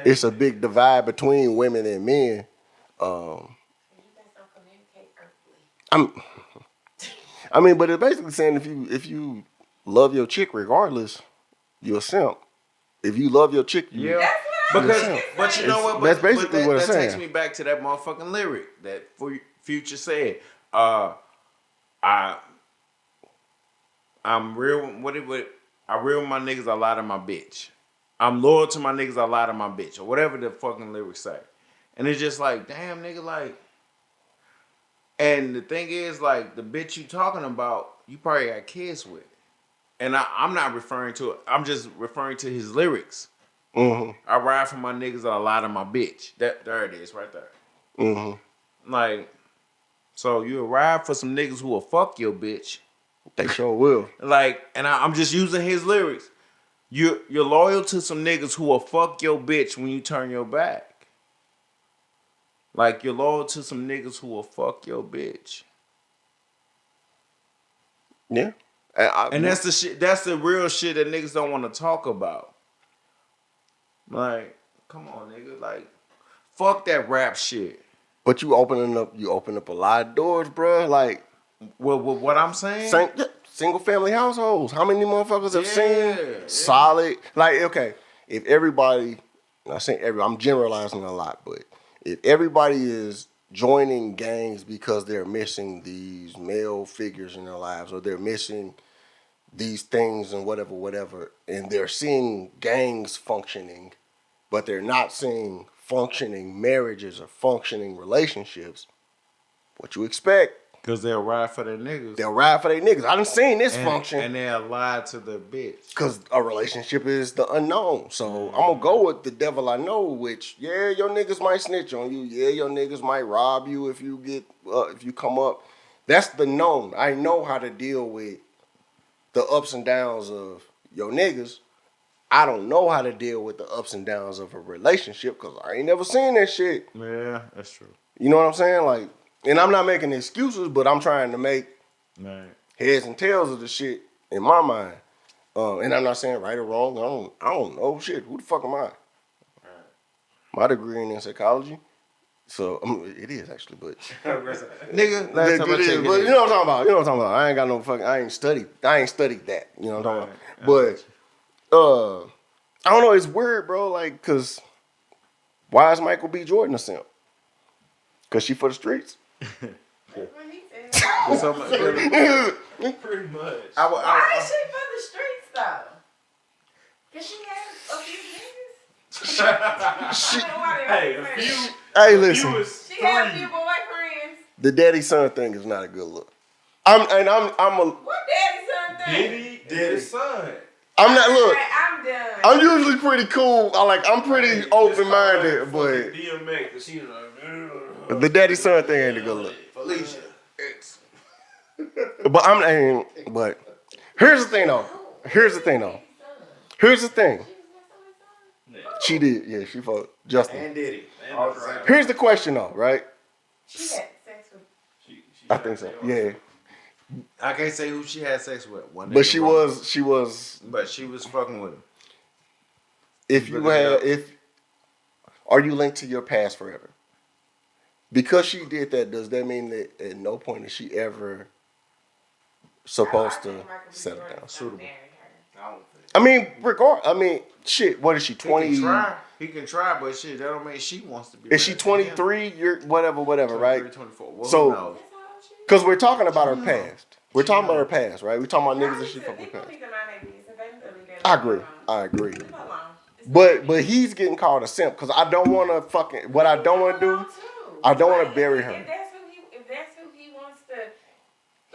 it's a big divide between women and men. You guys don't communicate perfectly. I mean, but it's basically saying if you love your chick regardless, you're a simp. If you love your chick, you Yeah. Because, but you know what? That's basically what it's that saying. takes me back to that motherfucking lyric that Future said. I'm real. I real with my niggas. I lie to my bitch. I'm loyal to my niggas. I lie to my bitch, or whatever the fucking lyrics say. And it's just like, damn, nigga, like. And the thing is, like, the bitch you talking about, you probably got kids with. And I'm not referring to it. I'm just referring to his lyrics. Mm-hmm. I ride for my niggas. I lie to my bitch. There it is, right there. Mm-hmm. Like, so you ride for some niggas who will fuck your bitch. They sure will. Like, and I'm just using his lyrics. You're loyal to some niggas who will fuck your bitch when you turn your back. Like, you're loyal to some niggas who will fuck your bitch. Yeah. And that's the shit. That's the real shit that niggas don't want to talk about. Like, come on, nigga. Like, fuck that rap shit. But you open up a lot of doors, bro. Like, Well, what I'm saying? Single family households. How many motherfuckers have seen solid? Like, okay, if everybody, I'm saying I'm generalizing a lot, but if everybody is joining gangs because they're missing these male figures in their lives, or they're missing these things and whatever, and they're seeing gangs functioning, but they're not seeing functioning marriages or functioning relationships, what you expect? Because they'll ride for their niggas. They'll ride for their niggas. I done seen this function. And they'll lie to the bitch. Because a relationship is the unknown. So I'm going to go with the devil I know, which, yeah, your niggas might snitch on you. Yeah, your niggas might rob you if you if you come up. That's the known. I know how to deal with the ups and downs of your niggas. I don't know how to deal with the ups and downs of a relationship because I ain't never seen that shit. Yeah, that's true. You know what I'm saying? Like, and I'm not making excuses, but I'm trying to make heads and tails of the shit in my mind. And I'm not saying right or wrong. I don't know shit. Who the fuck am I? My degree in psychology. So it is actually, but nigga, last time I checked, but you know what I'm talking about. I ain't got no fucking. I ain't studied that. You know what I'm talking about. But I don't know. It's weird, bro. Like, cause why is Michael B. Jordan a simp? Cause she for the streets. That's what he said. So Pretty much. Why is she for the streets though? Cause she has a few niggas. Hey, a few. Hey, listen. She has a few boyfriends. The daddy son thing is not a good look. I'm a. What daddy son thing? Diddy's son. I'm not. Look, I'm done. I'm usually pretty cool. I'm pretty open minded, but DMX, she was like, the daddy son thing ain't a good look. Felicia. But here's the thing though. She did. Yeah, she fought Justin. And Diddy. Here's the question though, right? She had sex with. I think so. Yeah. I can't say who she had sex with. But she was. But she was fucking with him. Are you linked to your past forever? Because she did that, does that mean that at no point is she ever supposed to settle down? Suitable. I mean, shit. What is she? 20? He can try, but shit, that don't mean she wants to be. Is she 23? You're whatever, right? 24. Well, So, because we're talking about her past. We're talking about her past, right? We're talking about niggas that she fucking past. I agree. But he's getting called a simp because I don't want to fucking. What I don't want to do, I don't want to bury her. If that's who he wants to,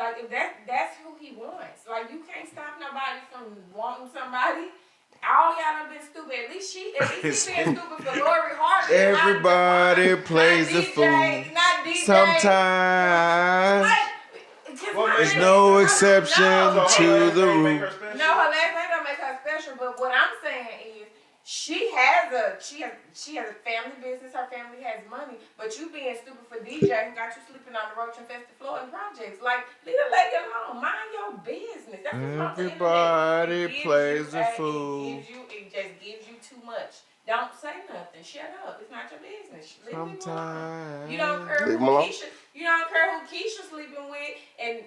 like, if that's who he wants. Like, you can't stop nobody from wanting somebody. All y'all done been stupid. At least he been stupid for Lori Harvey. Everybody plays the fool. Not DJ. Sometimes. There's no exception to the rule. No, her last name don't make her special. But what I'm saying is, she has a family business. Her family has money. But you being stupid for DJ who got you sleeping on the roach infested floor in projects. Like, leave the lady alone. Mind your business. That's what's Everybody plays the fool. It just gives you too much. Don't say nothing. Shut up. It's not your business. Sometimes. You don't care who Keisha sleeping with and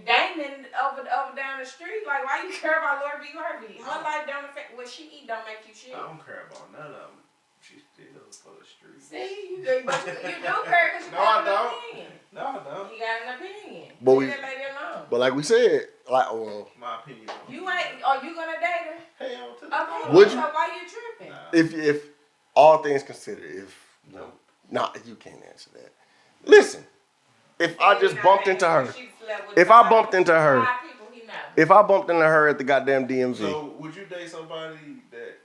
Damon over down the street. Like, why you care about Lori B. Harvey? Her life don't affect what she eat. Don't make you shit. I don't care about none of them. She's still for the streets. See, you do care because you got an opinion. No, I don't. You got an opinion. But leave that lady alone. But like we said, My opinion. Are you gonna date her? Hell to the Okay. Would you? So why you tripping? if all things considered, you can't answer that. Listen, if I just bumped into her, if I bumped into her at the goddamn DMV, So would you date somebody that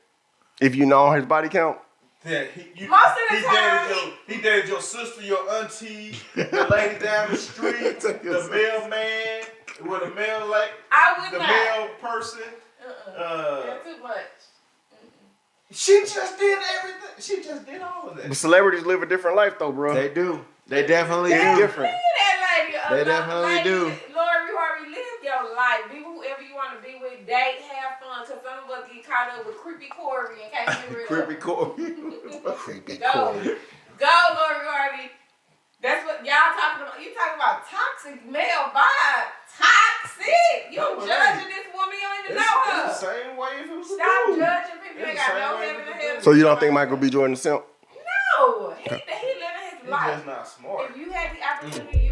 if you know his body count, he dated your sister, your auntie, the lady down the street, the mailman with a mail mail person. That's too much. She just did everything. She just did all of that. but celebrities live a different life though, bro. They do. They definitely It's do. different. They definitely do. Lori Harvey, live your life. Be whoever you want to be with. Date, have fun. Because some of us get caught up with creepy Corey and can't get rid of Creepy Corey. Creepy Go, Corey. Lori Harvey. That's what y'all talking about. You talking about toxic male vibe. Toxic. You judging this woman. You don't even know her. It's the same way if it was a Stop dude. judging people. You ain't got no heaven or hell. So you don't think Michael B. Jordan is simp? No. He living his He's life. just not smart. If you had the opportunity